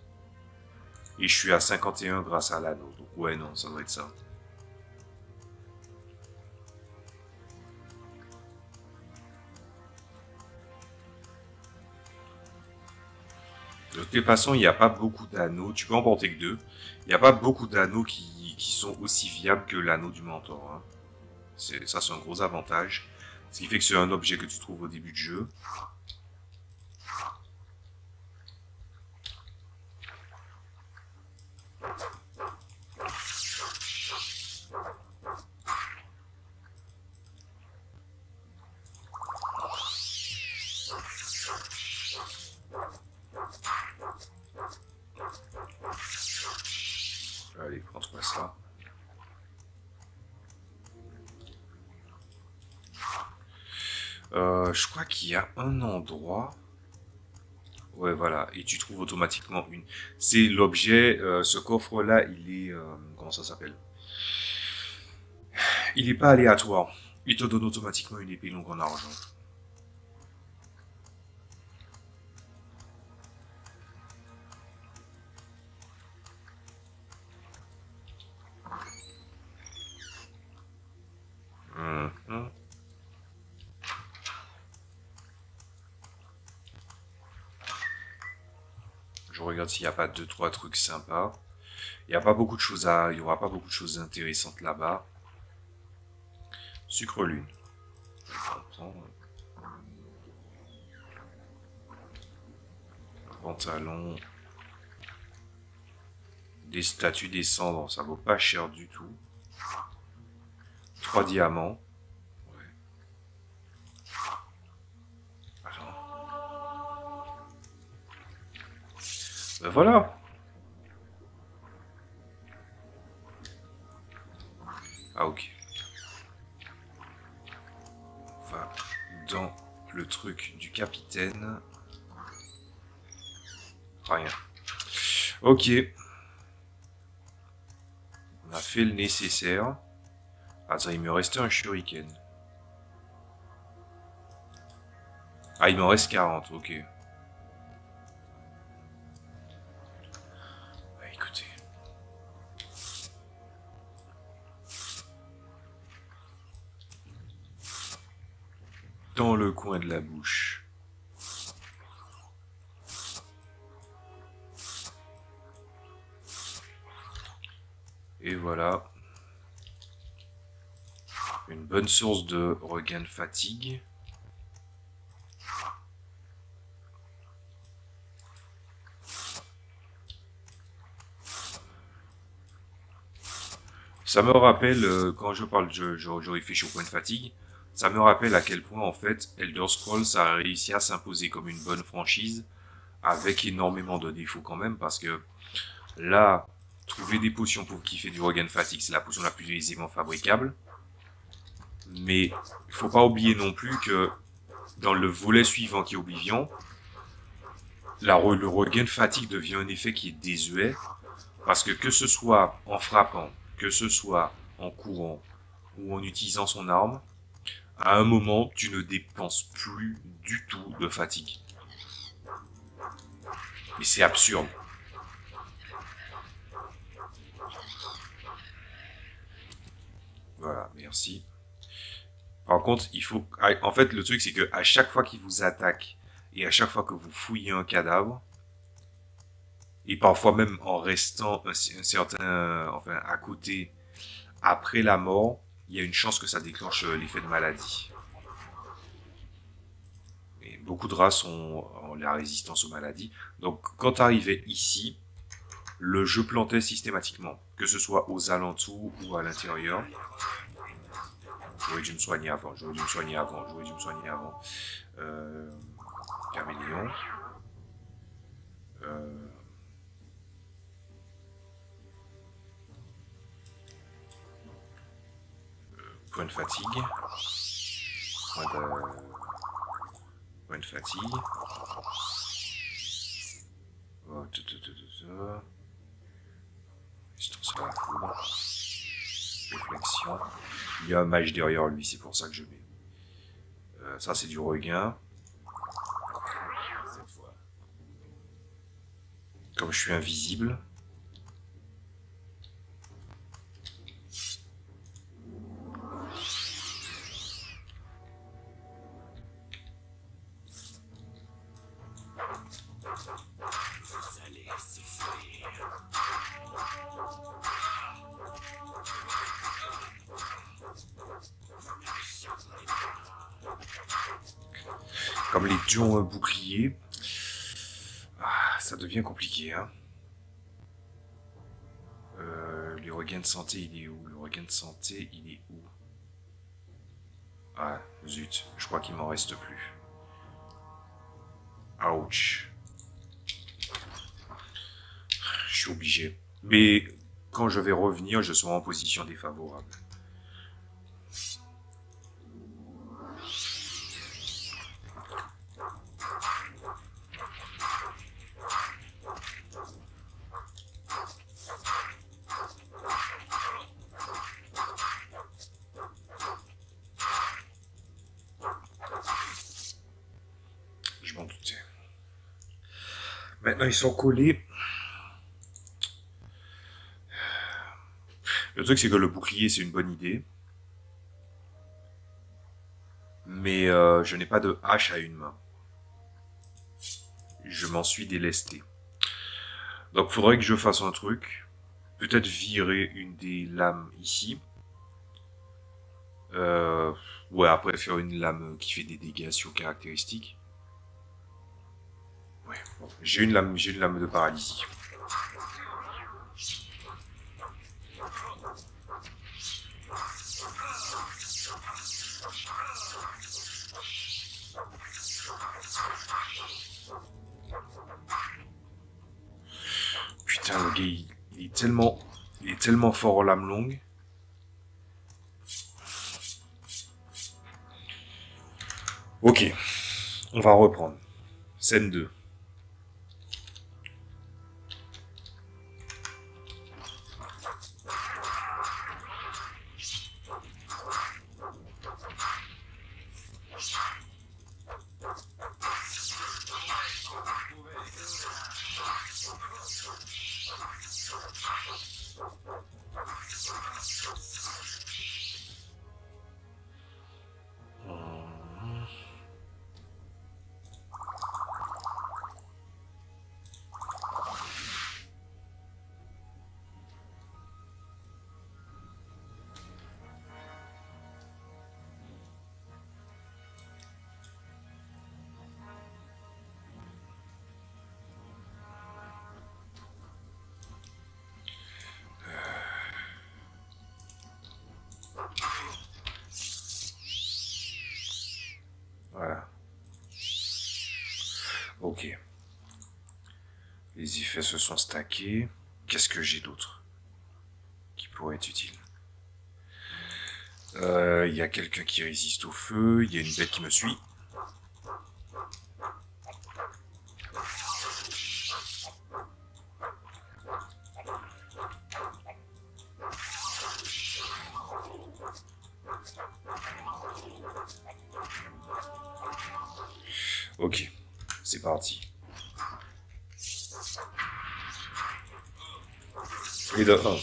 Et je suis à 51 grâce à l'anneau. Donc ouais, non, ça doit être ça. De toute façon, il n'y a pas beaucoup d'anneaux. Tu peux en porter que 2. Il n'y a pas beaucoup d'anneaux qui sont aussi viables que l'anneau du mentor. Hein. Ça, c'est un gros avantage. Ce qui fait que c'est un objet que tu trouves au début de jeu. Allez, prends-toi ça. Je crois qu'il y a un endroit... Ouais, voilà. Et tu trouves automatiquement une. C'est l'objet... ce coffre-là, il est... comment ça s'appelle? Il n'est pas aléatoire. Il te donne automatiquement une épée longue en argent. Je regarde s'il n'y a pas 2-3 trucs sympas. Il n'y a pas beaucoup de choses il y aura pas beaucoup de choses intéressantes là-bas. Sucre lune. Pantalon. Des statues des cendres, ça vaut pas cher du tout. 3 diamants. Ouais. Ben voilà. Ah ok. On va dans le truc du capitaine. Rien. Ok. On a fait le nécessaire. Attends, il me restait un shuriken. Ah, il m'en reste 40, ok. Bah, écoutez. Dans le coin de la bouche. Et voilà. Une bonne source de regain de fatigue. Ça me rappelle, quand je parle, je réfléchis au point de fatigue, ça me rappelle à quel point, en fait, Elder Scrolls a réussi à s'imposer comme une bonne franchise, avec énormément de défauts quand même, parce que là, trouver des potions pour kiffer du regain de fatigue, c'est la potion la plus aisément fabricable. Mais il faut pas oublier non plus que dans le volet suivant qui est Oblivion, le regain de fatigue devient un effet qui est désuet, parce que ce soit en frappant, que ce soit en courant ou en utilisant son arme, à un moment, tu ne dépenses plus du tout de fatigue. Et c'est absurde. Voilà, merci. Par contre, il faut... En fait, le truc, c'est que à chaque fois qu'il vous attaque et à chaque fois que vous fouillez un cadavre, et parfois même en restant un certain... Enfin, à côté, après la mort, il y a une chance que ça déclenche l'effet de maladie. Et beaucoup de races ont la résistance aux maladies. Donc, quand tu arrivais ici, le jeu plantait systématiquement, que ce soit aux alentours ou à l'intérieur. J'aurais dû me soigner avant, j'aurais dû me soigner avant, j'aurais dû me soigner avant. Caméléon. Point de fatigue. Point de fatigue. Oh, Distance à la foudre. Réflexion. Il y a un mage derrière lui, c'est pour ça que je mets. Ça, c'est du regain. Comme je suis invisible. Comme les dieux ont un bouclier, ça devient compliqué. Hein. Les regains de santé, il est où? Le regain de santé, il est où? Ah, zut, je crois qu'il m'en reste plus. Ouch. Je suis obligé. Mais quand je vais revenir, je serai en position défavorable. Je m'en doutais. Maintenant, ils sont collés. Le truc, c'est que le bouclier, c'est une bonne idée. Mais je n'ai pas de hache à une main. Je m'en suis délesté. Donc, il faudrait que je fasse un truc. Peut-être virer une des lames ici. Ouais, après faire une lame qui fait des dégâts sur caractéristiques. Ouais, bon, j'ai une lame de paralysie. Putain, le gars, il est tellement fort en lame longue. Ok, on va reprendre. Scène 2. Voilà. Ok. Les effets se sont stackés. Qu'est-ce que j'ai d'autre qui pourrait être utile? Il y a quelqu'un qui résiste au feu. Il y a une bête qui me suit. Ok, c'est parti. Et de 1.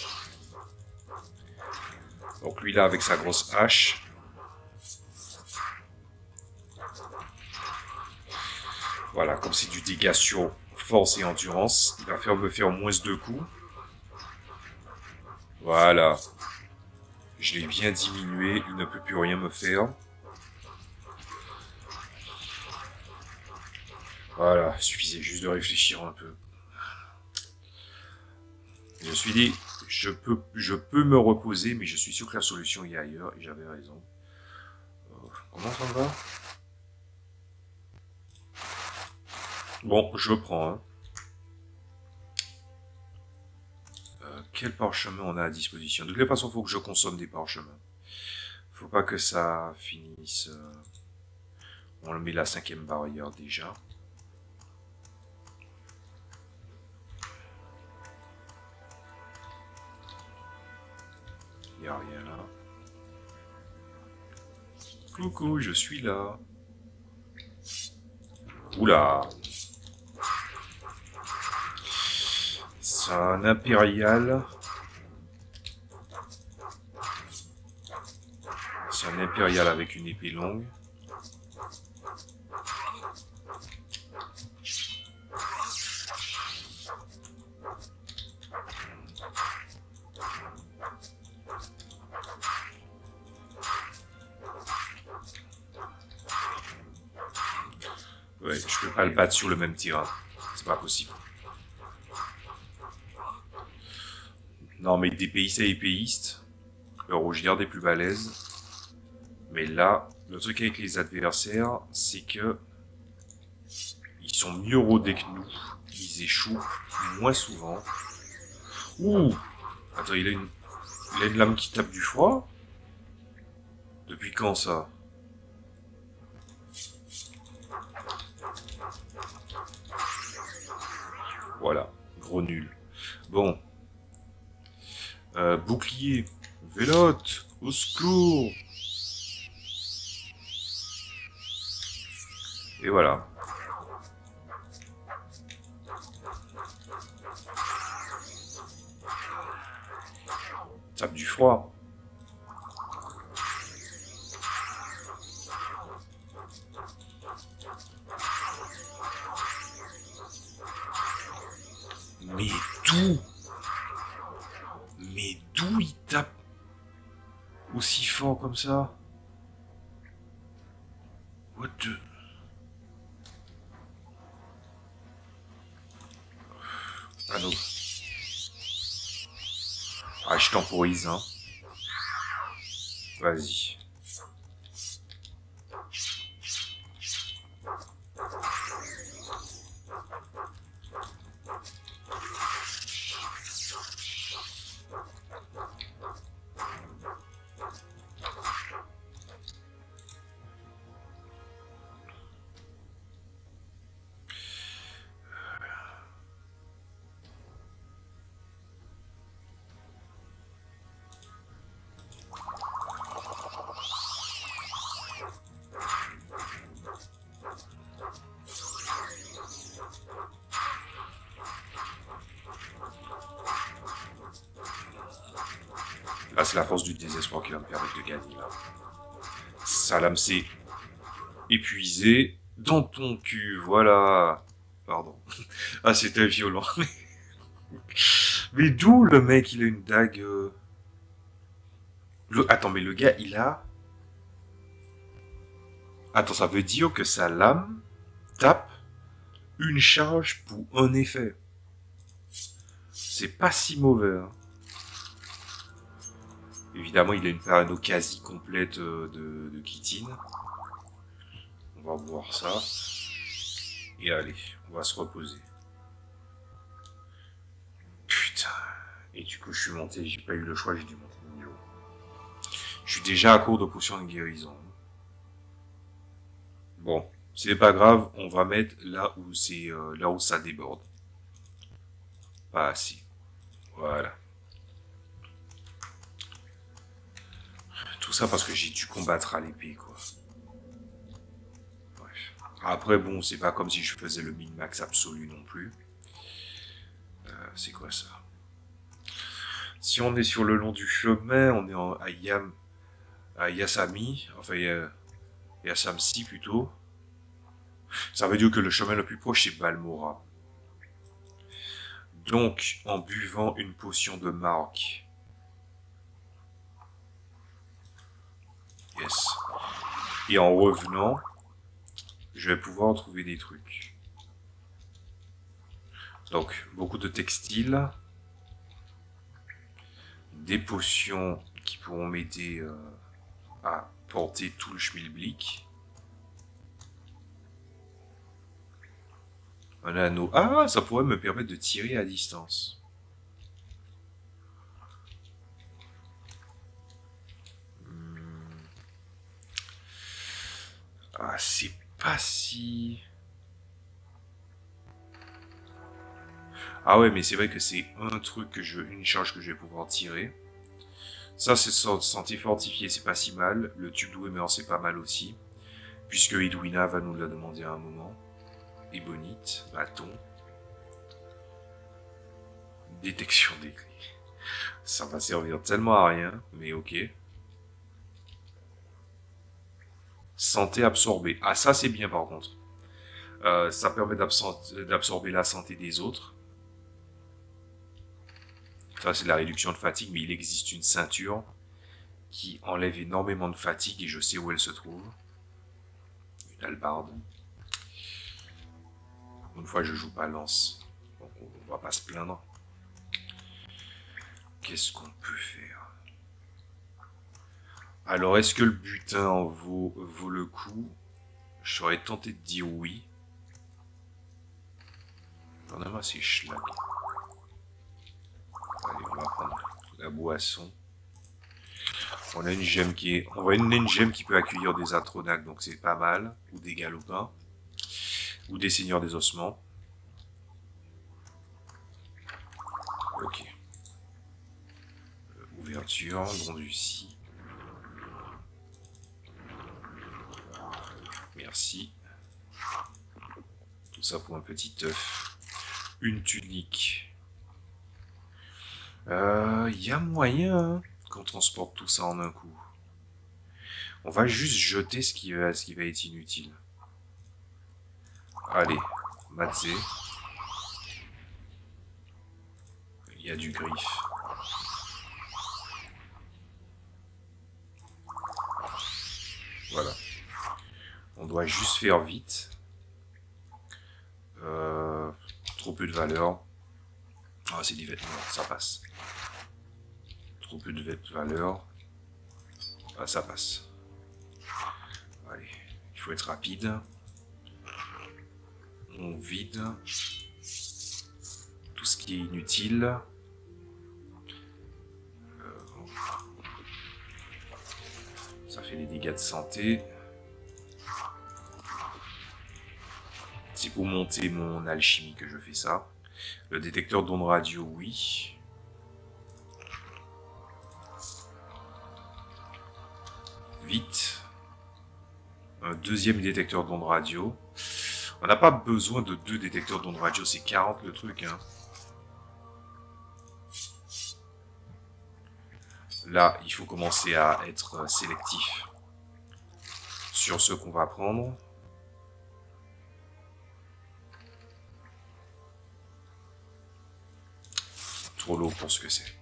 Donc lui là avec sa grosse hache. Voilà, comme c'est du dégât sur force et endurance, il va me faire moins 2 coups. Voilà. Je l'ai bien diminué, il ne peut plus rien me faire. Voilà, suffisait juste de réfléchir un peu. Je me suis dit, je peux me reposer, mais je suis sûr que la solution est ailleurs, et j'avais raison. Comment ça va? Bon, je prends. Hein. Quel parchemin on a à disposition? De toute façon, il faut que je consomme des parchemins. Faut pas que ça finisse... On le met la 5e barrière déjà. Il n'y a rien là. Coucou, je suis là. Oula. C'est un impérial. C'est un impérial avec une épée longue. Ouais, je peux pas le battre sur le même terrain. C'est pas possible. Non, mais d'épéiste à épéiste, le rouge-garde est plus balèze. Mais là, le truc avec les adversaires, c'est que ils sont mieux rodés que nous. Ils échouent moins souvent. Ouh! Attends, il a une lame qui tape du froid? Depuis quand ça? Voilà, gros nul. Bon. Bouclier. Vélote. Au secours. Et voilà. Tape du froid. Mais d'où? Mais d'où il tape aussi fort comme ça? What the... Ah non. Ah, je temporise, hein. Vas-y. Ah, c'est la force du désespoir qui va me permettre de gagner, là. Salam, c'est épuisé. Dans ton cul, voilà. Pardon. Ah, c'était violent. Mais d'où le mec, il a une dague Attends, mais le gars, il a... Attends, ça veut dire que sa lame tape une charge pour un effet. C'est pas si mauvais, hein. Évidemment, il a une parano quasi complète de chitine. On va voir ça. Et allez, on va se reposer. Putain. Et du coup, je suis monté, j'ai pas eu le choix, j'ai dû monter de niveau. Je suis déjà à court de potions de guérison. Bon, c'est pas grave, on va mettre là où c'est là où ça déborde. Pas assez. Voilà. Tout ça parce que j'ai dû combattre à l'épée, quoi. Bref. Après, bon, c'est pas comme si je faisais le min-max absolu non plus. C'est quoi ça? Si on est sur le long du chemin, on est à Yasami, enfin Yasamsi plutôt. Ça veut dire que le chemin le plus proche c'est Balmora. Donc, en buvant une potion de marque. Yes. Et en revenant, je vais pouvoir trouver des trucs. Donc, beaucoup de textiles. Des potions qui pourront m'aider à porter tout le schmilblick. Un anneau. Ah, ça pourrait me permettre de tirer à distance. Ah, c'est pas si... Ah ouais, mais c'est vrai que c'est un truc une charge que je vais pouvoir tirer. Ça, c'est santé fortifiée, c'est pas si mal. Le tube d'Ouéméor, c'est pas mal aussi. Puisque Edwina va nous la demander à un moment. Ébonite, bâton. Détection des clés. Ça va servir tellement à rien, mais ok. Santé absorbée. Ah, ça c'est bien par contre. Ça permet d'absorber la santé des autres. Ça c'est la réduction de fatigue, mais il existe une ceinture qui enlève énormément de fatigue et je sais où elle se trouve. Une hallebarde. Une fois je joue pas lance, donc on va pas se plaindre. Qu'est-ce qu'on peut faire? Alors est-ce que le butin en vaut le coup? Je serais tenté de dire oui. J'en ai marre, c'est schlag. Allez, on va prendre la boisson. On a une gemme une gemme qui peut accueillir des atronaques, donc c'est pas mal. Ou des galopins. Ou des seigneurs des ossements. Ok. Ouverture, Gronducie. Merci. Tout ça pour un petit œuf. Une tunique. Y a moyen hein, qu'on transporte tout ça en un coup. On va juste jeter ce qui va être inutile. Allez, Matzé. Il y a du griffe. Voilà. On doit juste faire vite. Trop peu de valeur. Ah, c'est des vêtements, ça passe. Trop peu de valeur. Ah, ça passe. Allez, il faut être rapide. On vide tout ce qui est inutile. Ça fait des dégâts de santé. C'est pour monter mon alchimie que je fais ça. Le détecteur d'ondes radio, oui. Vite. Un deuxième détecteur d'ondes radio. On n'a pas besoin de 2 détecteurs d'ondes radio, c'est 40 le truc. Hein. Là, il faut commencer à être sélectif sur ce qu'on va prendre. Trop lourd pour ce que c'est.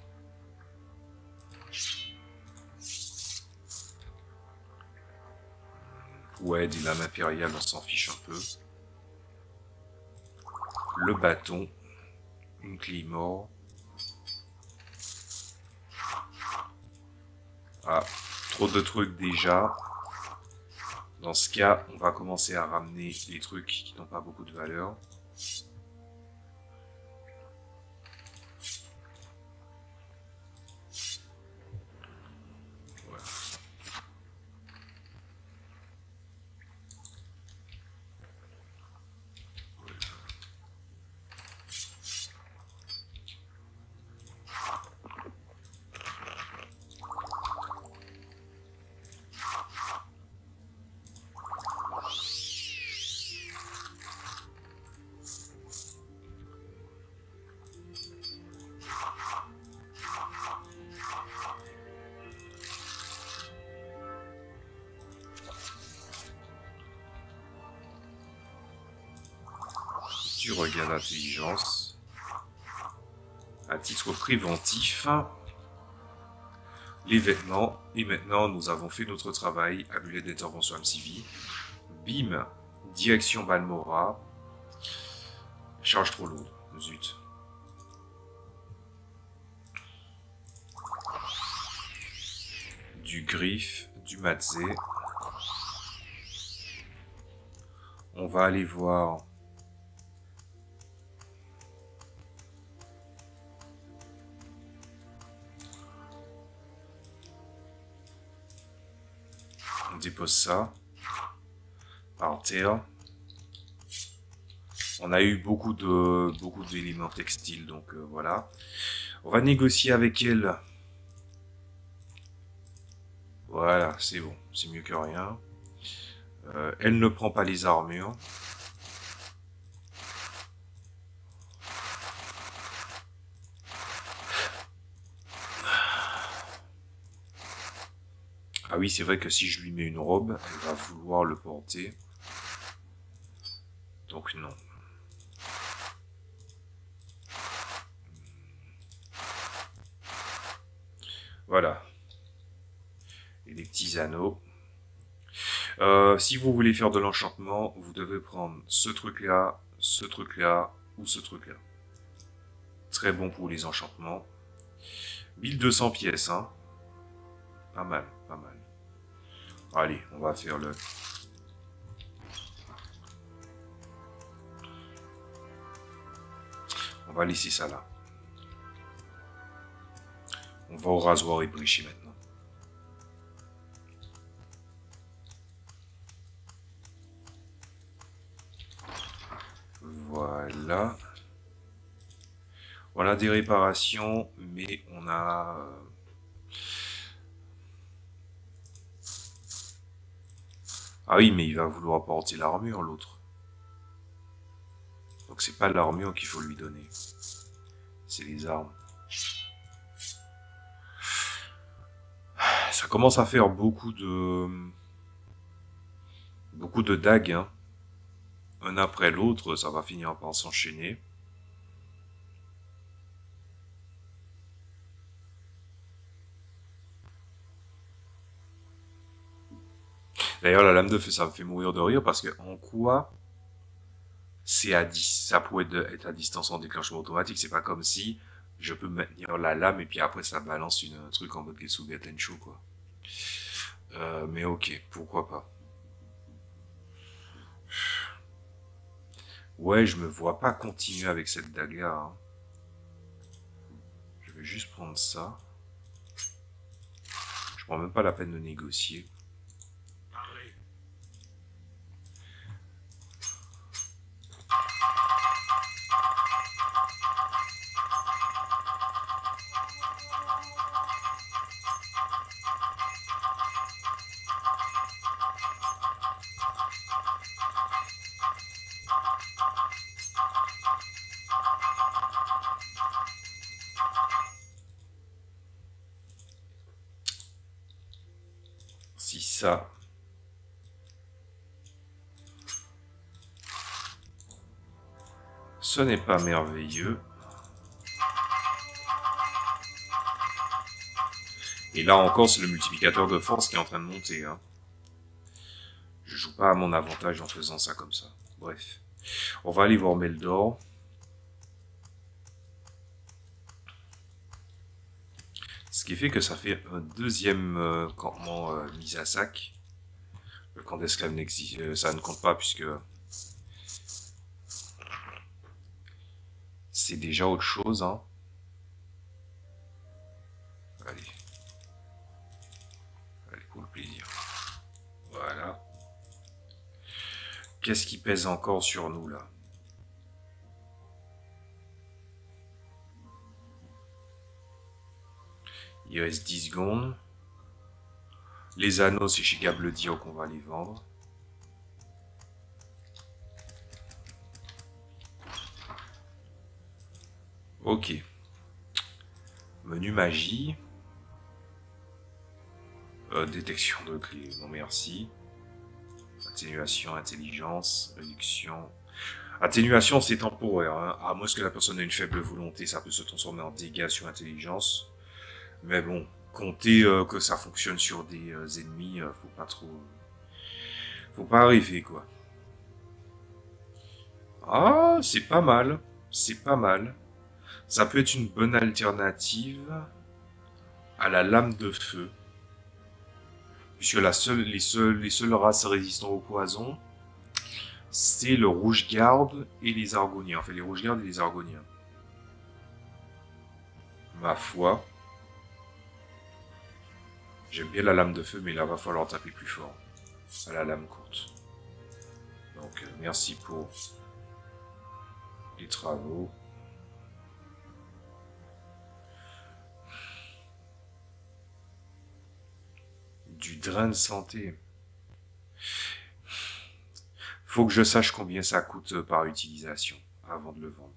Ouais, des lames impériales, on s'en fiche un peu. Le bâton. Une Claymore. Ah, trop de trucs déjà. Dans ce cas, on va commencer à ramener les trucs qui n'ont pas beaucoup de valeur. Voilà. Du regard d'intelligence. À titre préventif. Les vêtements. Et maintenant, nous avons fait notre travail. Amulette d'intervention MCV. Bim. Direction Balmora. Charge trop lourde. Zut. Du griffe. Du matzé. On va aller voir... On dépose ça par terre. On a eu beaucoup d'éléments textiles, donc voilà. On va négocier avec elle. Voilà, c'est bon, c'est mieux que rien. Elle ne prend pas les armures. Ah oui, c'est vrai que si je lui mets une robe, elle va vouloir le porter. Donc non. Voilà. Et les petits anneaux. Si vous voulez faire de l'enchantement, vous devez prendre ce truc-là ou ce truc-là. Très bon pour les enchantements. 1200 pièces, hein. Pas mal, pas mal. Allez, on va faire le... On va laisser ça là. On va au rasoir éplucher maintenant. Voilà. On a des réparations, mais on a... Ah oui, mais il va vouloir porter l'armure, l'autre. Donc c'est pas l'armure qu'il faut lui donner. C'est les armes. Ça commence à faire beaucoup de dagues, hein. Un après l'autre, ça va finir par s'enchaîner. D'ailleurs, la lame de feu, ça me fait mourir de rire parce que en quoi c'est à 10, ça pourrait être à distance en déclenchement automatique. C'est pas comme si je peux maintenir la lame et puis après ça balance un truc en mode Gesuga Tencho, quoi. Mais ok, pourquoi pas. Ouais, je me vois pas continuer avec cette dague-là, hein. Je vais juste prendre ça. Je prends même pas la peine de négocier. Parlez. ça. Ce n'est pas merveilleux. Et là encore, c'est le multiplicateur de force qui est en train de monter. Hein. Je joue pas à mon avantage en faisant ça comme ça. Bref. On va aller voir Meldor. Ce qui fait que ça fait un deuxième campement mis à sac. Le camp d'esclaves n'existe, ça ne compte pas puisque c'est déjà autre chose. Hein. Allez. Allez, pour le plaisir. Voilà. Qu'est-ce qui pèse encore sur nous là? Il reste 10 secondes. Les anneaux, c'est chez Gabledio qu'on va les vendre. Ok. Menu magie. Détection de clés, non merci. Atténuation, intelligence, réduction. Atténuation, c'est temporaire. Hein. À moins que la personne ait une faible volonté, ça peut se transformer en dégâts sur intelligence. Mais bon, compter que ça fonctionne sur des ennemis, faut pas trop... faut pas arriver, quoi. Ah, c'est pas mal. C'est pas mal. Ça peut être une bonne alternative à la lame de feu. Puisque les seules races résistantes au poison, c'est le rouge-garde et les argoniens. Enfin, les rouge-gardes et les argoniens. Ma foi. J'aime bien la lame de feu, mais là, va falloir taper plus fort. À la lame courte. Donc, merci pour les travaux. Du drain de santé. Faut que je sache combien ça coûte par utilisation avant de le vendre.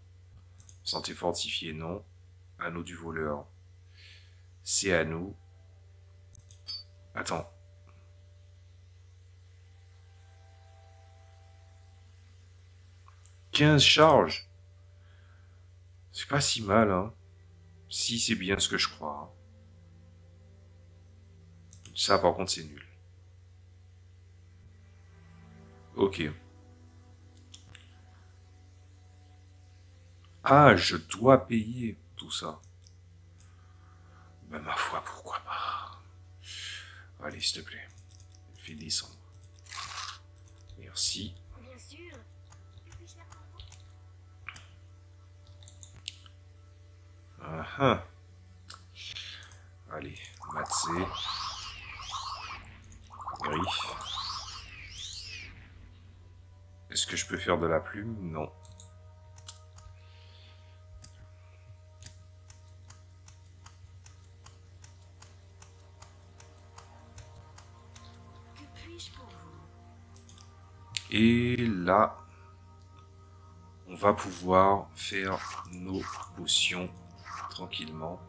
Santé fortifiée, non. Anneau du voleur. C'est à nous. Attends. « 15 charges. C'est pas si mal, hein. Si c'est bien ce que je crois. Ça, par contre, c'est nul. Ok. Ah, je dois payer tout ça. Ben, ma foi, pourquoi pas. Allez, s'il te plaît. Fais descendre. Merci. Bien sûr. Que puis-je faire pour vous? Ah ah. Allez, Matsé. Griffe. Est-ce que je peux faire de la plume? Non. Que puis-je pour vous? Et là, on va pouvoir faire nos potions tranquillement.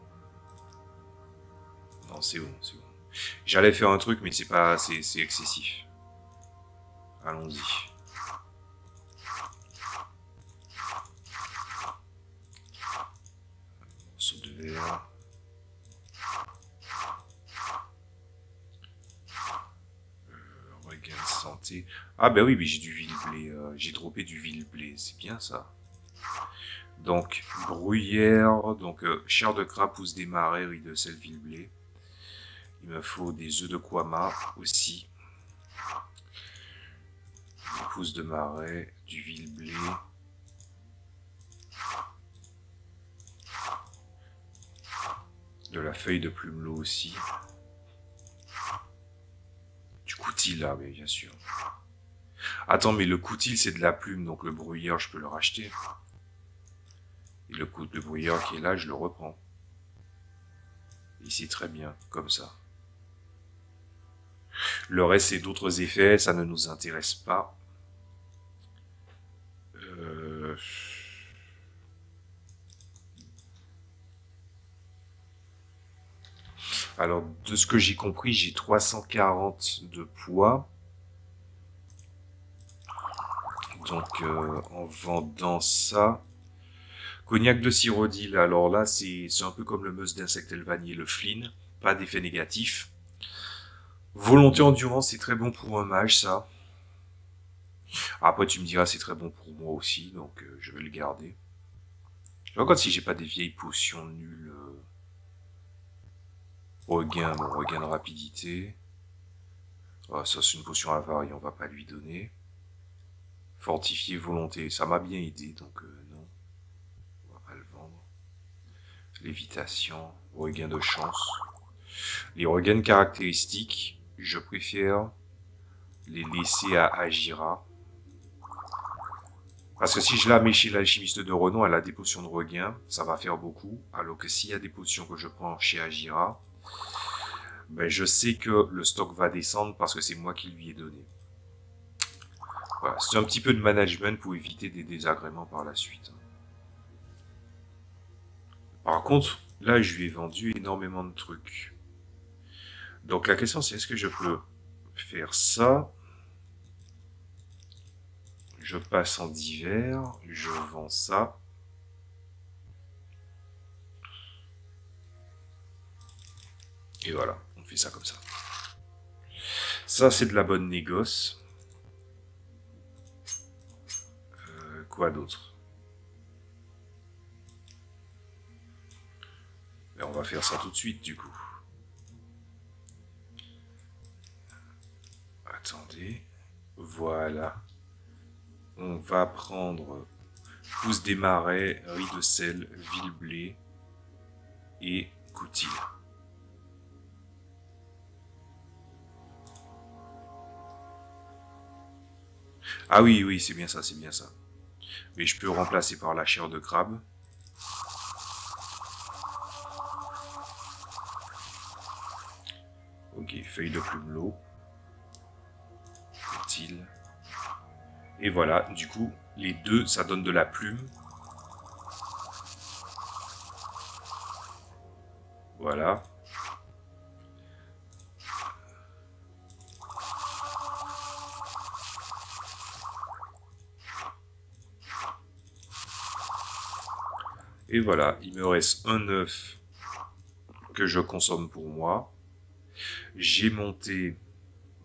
Non, c'est bon, c'est bon. J'allais faire un truc, mais c'est pas, c'est excessif. Allons-y. Morceau de verre. Regain de santé. Ah ben oui, mais j'ai du villeblé. J'ai droppé du villeblé, c'est bien ça. Donc, bruyère, donc chair de crabe, pousse des marais, riz de sel, villeblé. Il me faut des œufs de Kwama aussi. Des pousses de marais, du villeblé. De la feuille de plumelot aussi. Du coutil là, mais bien sûr. Attends, mais le coutil c'est de la plume, donc le bruyère je peux le racheter. Et le coup de bruyère qui est là, je le reprends. Et c'est très bien, comme ça. Le reste, c'est d'autres effets, ça ne nous intéresse pas. Alors, de ce que j'ai compris, j'ai 340 de poids. Donc, en vendant ça... Cognac de Cyrodiil, alors là, c'est un peu comme le meuse d'insectes elvanier, le flin, pas d'effet négatif. Volonté endurance, c'est très bon pour un mage, ça. Après, tu me diras, c'est très bon pour moi aussi, donc je vais le garder. Je regarde si j'ai pas des vieilles potions nulles. Regain, bon, regain de rapidité. Ah, ça, c'est une potion avarie, on va pas lui donner. Fortifier volonté, ça m'a bien aidé, donc non. On va pas le vendre. Lévitation, regain de chance. Les regains caractéristiques, je préfère les laisser à Agira. Parce que si je la mets chez l'alchimiste de renom, elle a des potions de regain, ça va faire beaucoup. Alors que s'il y a des potions que je prends chez Agira, ben je sais que le stock va descendre parce que c'est moi qui lui ai donné. Voilà, c'est un petit peu de management pour éviter des désagréments par la suite. Par contre, là je lui ai vendu énormément de trucs. Donc la question c'est est-ce que je peux faire ça? Je passe en divers, je vends ça. Et voilà, on fait ça comme ça. Ça c'est de la bonne négoce. Quoi d'autre? Ben, on va faire ça tout de suite du coup. Attendez, voilà. On va prendre pousse des marais, riz de sel, villeblé et coutil. Ah oui, oui, c'est bien ça, c'est bien ça. Mais je peux remplacer par la chair de crabe. Ok, feuille de plumelot. Utile. Et voilà, du coup, les deux, ça donne de la plume. Voilà. Et voilà, il me reste un œuf que je consomme pour moi. J'ai monté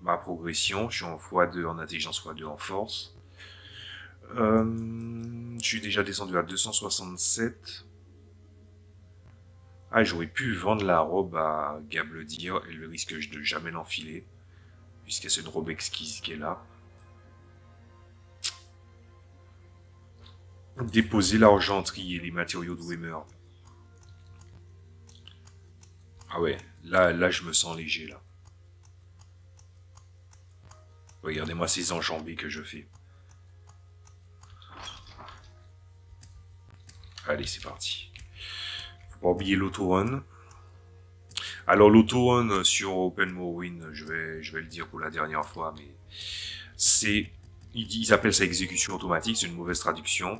ma progression, je suis en x2 en intelligence, x2 en force. Je suis déjà descendu à 267. Ah, j'aurais pu vendre la robe à Gabledir et le risque de jamais l'enfiler, puisque c'est une robe exquise qui est là. Déposer l'argenterie et les matériaux de Wimmer. Ah ouais, là je me sens léger là. Regardez-moi ces enjambées que je fais. Allez, c'est parti. Faut pas oublier l'autorun. Alors l'autorun sur Open Morrowind, je vais le dire pour la dernière fois, mais c'est... Ils appellent ça exécution automatique, c'est une mauvaise traduction.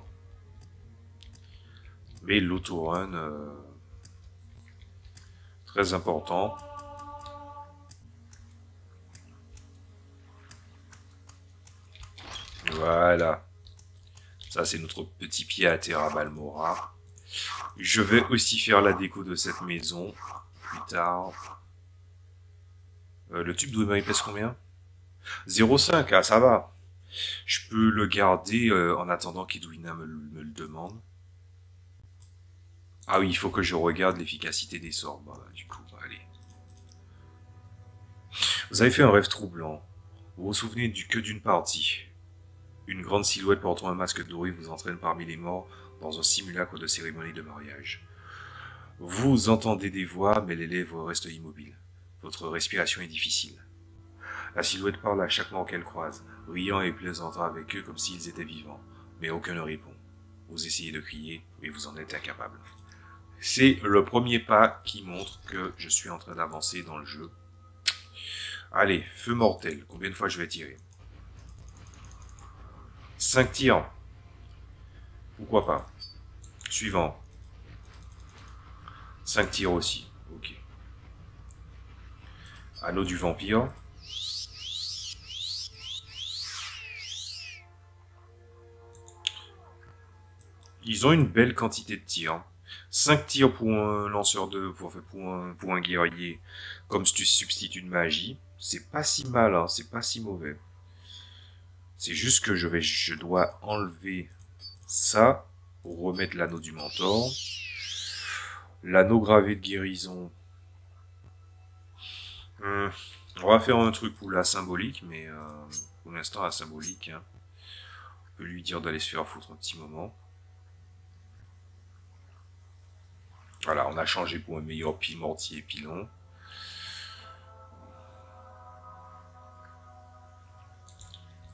Mais l'autorun, très important. Voilà. Ça, c'est notre petit pied à terre à Balmora. Je vais aussi faire la déco de cette maison plus tard. Le tube de il pèse combien? 0,5, ah ça va. Je peux le garder en attendant qu'Edwina me le demande. Ah oui, il faut que je regarde l'efficacité des sorts. Bah, du coup, allez. Vous avez fait un rêve troublant. Vous vous souvenez que d'une partie. Une grande silhouette portant un masque doré vous entraîne parmi les morts dans un simulacre de cérémonie de mariage. Vous entendez des voix, mais les lèvres restent immobiles. Votre respiration est difficile. La silhouette parle à chaque mort qu'elle croise, riant et plaisantant avec eux comme s'ils étaient vivants, mais aucun ne répond. Vous essayez de crier, mais vous en êtes incapable. C'est le premier pas qui montre que je suis en train d'avancer dans le jeu. Allez, feu mortel. Combien de fois je vais tirer? 5 tirs. Pourquoi pas. Suivant. 5 tirs aussi. Ok. Anneau du vampire. Ils ont une belle quantité de tirs. 5 tirs pour un lanceur de... pour un guerrier, comme si tu substitues de magie. C'est pas si mal, hein, c'est pas si mauvais. C'est juste que je dois enlever ça pour remettre l'anneau du mentor. L'anneau gravé de guérison. On va faire un truc pour la symbolique, mais pour l'instant la symbolique, hein, on peut lui dire d'aller se faire foutre un petit moment. Voilà, on a changé pour un meilleur pile mortier et pilon.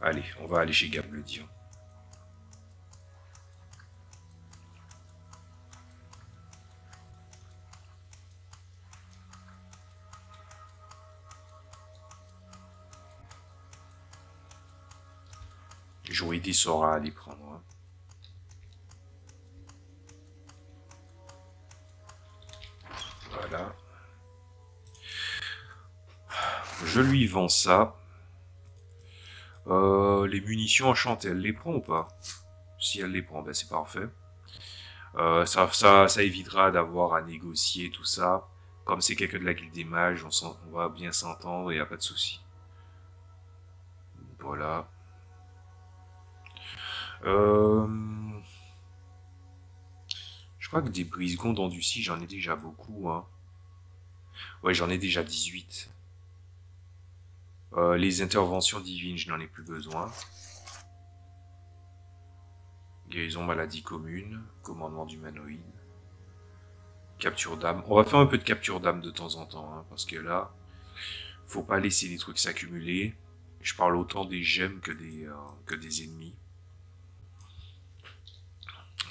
Allez, on va aller chez Gab le dire. J'aurais des sorts à aller prendre. Hein. Voilà. Je lui vends ça. Les munitions enchantées, elle les prend ou pas? Si elle les prend, ben c'est parfait. Ça évitera d'avoir à négocier tout ça. Comme c'est quelqu'un de la guilde des mages, on va bien s'entendre et y a pas de souci. Voilà. Je crois que des brise-gonds d'Anducie, j'en ai déjà beaucoup. Hein. Ouais, j'en ai déjà 18. Les interventions divines, je n'en ai plus besoin. Guérison maladie commune, commandement d'humanoïde. Capture d'âme. On va faire un peu de capture d'âme de temps en temps, hein, parce que là, faut pas laisser les trucs s'accumuler. Je parle autant des gemmes que des ennemis.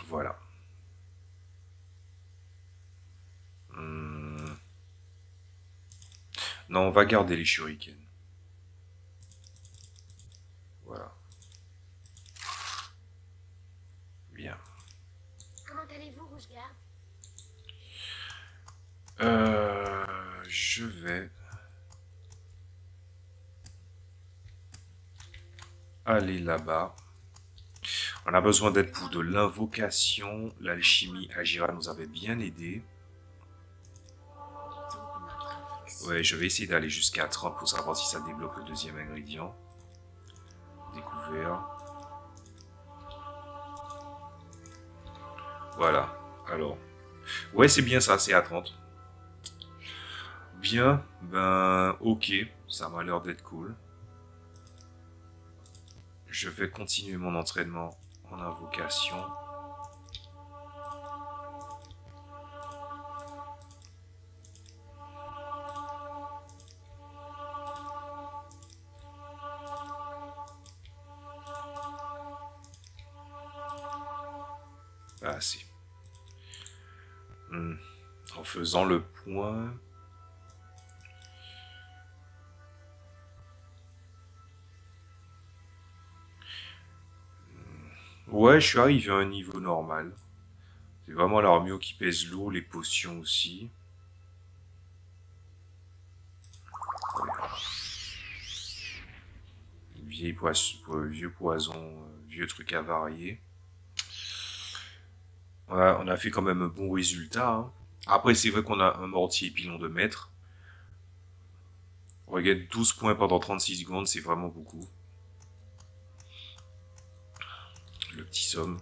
Voilà. Non, on va garder les shurikens. Voilà. Bien. Comment allez-vous, Rouge-Garde? Je vais aller là-bas. On a besoin d'aide pour de l'invocation. L'alchimie agira nous avait bien aidé. Ouais, je vais essayer d'aller jusqu'à 30 pour savoir si ça débloque le deuxième ingrédient. Découvert. Voilà. Alors. Ouais, c'est bien ça, c'est à 30. Bien, ben ok, ça m'a l'air d'être cool. Je vais continuer mon entraînement en invocation. Pas assez. En faisant le point... Ouais, je suis arrivé à un niveau normal. C'est vraiment l'armure qui pèse lourd, les potions aussi. Vieux poison, vieux truc avarié. Ouais, on a fait quand même un bon résultat. Hein. Après, c'est vrai qu'on a un mortier pilon de maître. Regarde, 12 points pendant 36 secondes, c'est vraiment beaucoup. Le petit somme.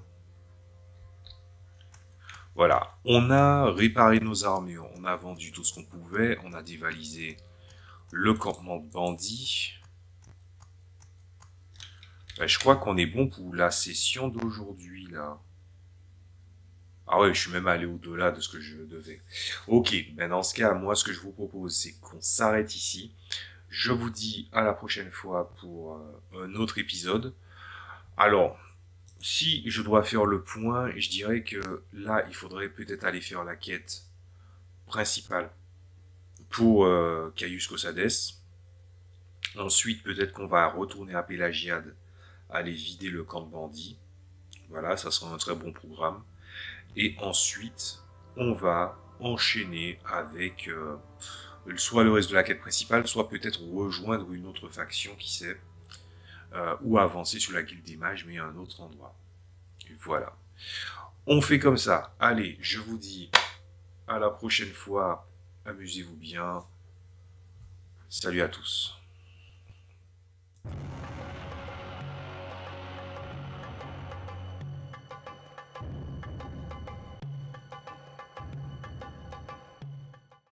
Voilà, on a réparé nos armures, on a vendu tout ce qu'on pouvait, on a dévalisé le campement de bandits. Ben, je crois qu'on est bon pour la session d'aujourd'hui, là. Ah ouais, je suis même allé au-delà de ce que je devais. Ok, ben dans ce cas, moi, ce que je vous propose, c'est qu'on s'arrête ici. Je vous dis à la prochaine fois pour un autre épisode. Alors, si je dois faire le point, je dirais que là, il faudrait peut-être aller faire la quête principale pour Caius Cosades. Ensuite, peut-être qu'on va retourner à Pélagiade, aller vider le camp de bandits. Voilà, ça sera un très bon programme. Et ensuite, on va enchaîner avec soit le reste de la quête principale, soit peut-être rejoindre une autre faction, qui sait, ou avancer sur la guilde des mages, mais à un autre endroit. Et voilà. On fait comme ça. Allez, je vous dis à la prochaine fois. Amusez-vous bien. Salut à tous.